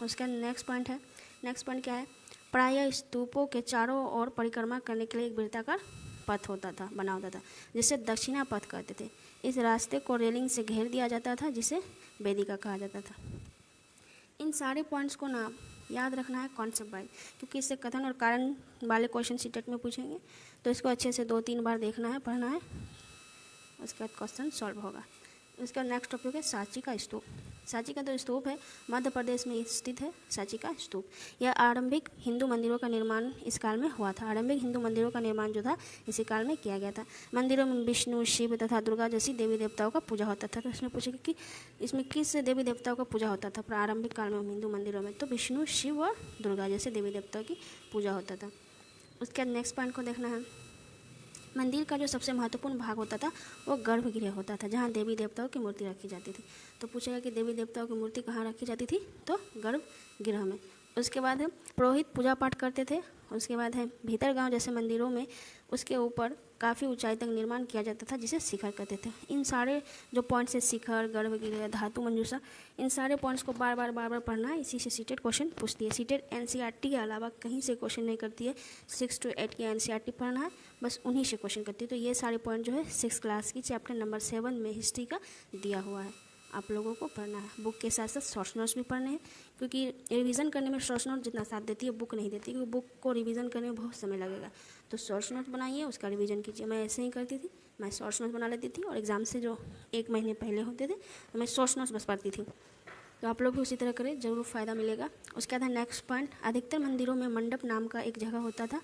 उसका नेक्स्ट पॉइंट क्या है? प्रायः स्तूपों के चारों ओर परिक्रमा करने के लिए एक वृत्ताकार पथ बना होता था जिसे दक्षिणा पथ कहते थे। इस रास्ते को रेलिंग से घेर दिया जाता था जिसे वेदिका कहा जाता था। इन सारे पॉइंट्स को ना याद रखना है कॉन्सेप्ट वाइज, क्योंकि इससे कथन और कारण वाले क्वेश्चन सीटेट में पूछेंगे, तो इसको अच्छे से 2-3 बार देखना है, पढ़ना है, उसके बाद क्वेश्चन सॉल्व होगा। इसका नेक्स्ट टॉपिक है सांची का स्तूप। सांची का जो स्तूप है मध्य प्रदेश में स्थित है। सांची का स्तूप यह आरंभिक हिंदू मंदिरों का निर्माण इस काल में हुआ था। आरंभिक हिंदू मंदिरों का निर्माण जो था इसी काल में किया गया था। मंदिरों में विष्णु, शिव तथा दुर्गा जैसी देवी देवताओं का पूजा होता था। तो इसमें पूछेगा कि इसमें किस देवी देवताओं का पूजा होता था प्रारंभिक काल में हिंदू मंदिरों में? तो विष्णु, शिव और दुर्गा जैसे देवी देवताओं की पूजा होता था। उसके बाद नेक्स्ट पॉइंट को देखना है। मंदिर का जो सबसे महत्वपूर्ण भाग होता था वो गर्भगृह होता था, जहाँ देवी देवताओं की मूर्ति रखी जाती थी। तो पूछेगा कि देवी देवताओं की मूर्ति कहाँ रखी जाती थी? तो गर्भगृह में। उसके बाद है पुरोहित पूजा पाठ करते थे। उसके बाद है भीतर गांव जैसे मंदिरों में उसके ऊपर काफ़ी ऊंचाई तक निर्माण किया जाता था जिसे शिखर कहते थे। इन सारे जो पॉइंट्स है शिखर, गर्भगृह, धातु मंजूषा, इन सारे पॉइंट्स को बार बार पढ़ना है। इसी से सीटेट क्वेश्चन पूछती है। सीटेट एनसीईआरटी के अलावा कहीं से क्वेश्चन नहीं करती है। 6 to 8 की एनसीईआरटी पढ़ना है, बस उन्हीं से क्वेश्चन करती है। तो ये सारे पॉइंट जो है 6 क्लास की चैप्टर नंबर 7 में हिस्ट्री का दिया हुआ है, आप लोगों को पढ़ना है। बुक के साथ साथ शॉर्ट नोट्स भी पढ़ने हैं, क्योंकि रिवीजन करने में शॉर्ट नोट जितना साथ देती है बुक नहीं देती, क्योंकि बुक को रिवीजन करने में बहुत समय लगेगा। तो शॉर्ट नोट बनाइए, उसका रिवीजन कीजिए। मैं ऐसे ही करती थी, मैं शॉर्ट नोट्स बना लेती थी और एग्ज़ाम से जो 1 महीने पहले होते थे तो मैं शॉर्ट नोट्स बस पढ़ती थी। तो आप लोग भी उसी तरह करें, ज़रूर फ़ायदा मिलेगा। उसके बाद नेक्स्ट पॉइंट, अधिकतर मंदिरों में मंडप नाम का एक जगह होता था,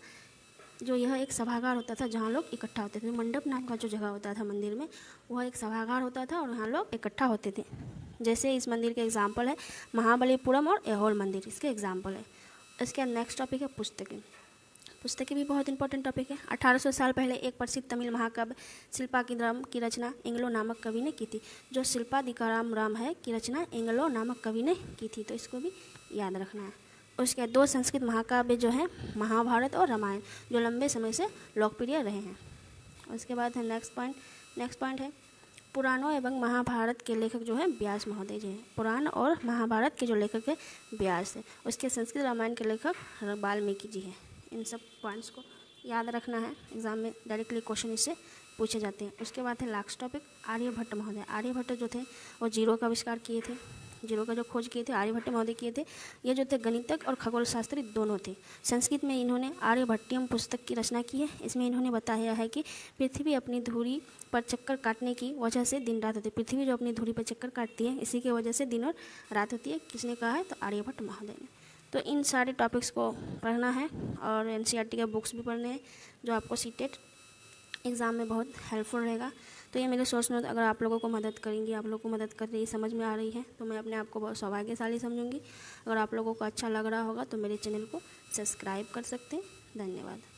जो यह एक सभागार होता था जहाँ लोग इकट्ठा होते थे। मंडप नाम का जो जगह होता था मंदिर में, वह एक सभागार होता था और यहाँ लोग इकट्ठा होते थे। जैसे इस मंदिर के एग्जाम्पल है महाबलीपुरम और ऐहोल मंदिर, इसके एग्जाम्पल है। इसके नेक्स्ट टॉपिक है पुस्तकें। पुस्तकें भी बहुत इंपॉर्टेंट टॉपिक है। 1800 साल पहले एक प्रसिद्ध तमिल महाकाव्य शिल्पादिकारम की रचना इंगलो नामक कवि ने की थी। जो शिल्पादिकारम है की रचना इंगलो नामक कवि ने की थी, तो इसको भी याद रखना है। उसके 2 संस्कृत महाकाव्य जो है महाभारत और रामायण, जो लंबे समय से लोकप्रिय रहे हैं। उसके बाद है नेक्स्ट पॉइंट है पुराणों एवं महाभारत के लेखक जो है व्यास महोदय जी हैं। पुराण और महाभारत के जो लेखक है व्यास है। उसके संस्कृत रामायण के लेखक वाल्मीकि जी हैं। इन सब पॉइंट्स को याद रखना है, एग्जाम में डायरेक्टली क्वेश्चन इससे पूछे जाते हैं। उसके बाद है लास्ट टॉपिक आर्यभट्ट महोदय। आर्यभट्ट जो थे वो जीरो का आविष्कार किए थे, जीरो का जो खोज किए थे आर्यभट्ट महोदय किए थे। ये जो थे गणितज्ञ और खगोल शास्त्री दोनों थे। संस्कृत में इन्होंने आर्यभट्टियम पुस्तक की रचना की है। इसमें इन्होंने बताया है कि पृथ्वी अपनी धुरी पर चक्कर काटने की वजह से दिन रात होती है। पृथ्वी जो अपनी धुरी पर चक्कर काटती है इसी की वजह से दिन और रात होती है। किसने कहा है? तो आर्यभट्ट महोदय ने। तो इन सारे टॉपिक्स को पढ़ना है और एनसीईआरटी के बुक्स भी पढ़ने हैं जो आपको सीटेट एग्ज़ाम में बहुत हेल्पफुल रहेगा। तो ये मेरे शॉर्ट्स नोट अगर आप लोगों को मदद करेंगी, आप लोगों को मदद कर रही है, समझ में आ रही है, तो मैं अपने आप को बहुत सौभाग्यशाली समझूंगी। अगर आप लोगों को अच्छा लग रहा होगा तो मेरे चैनल को सब्सक्राइब कर सकते हैं। धन्यवाद।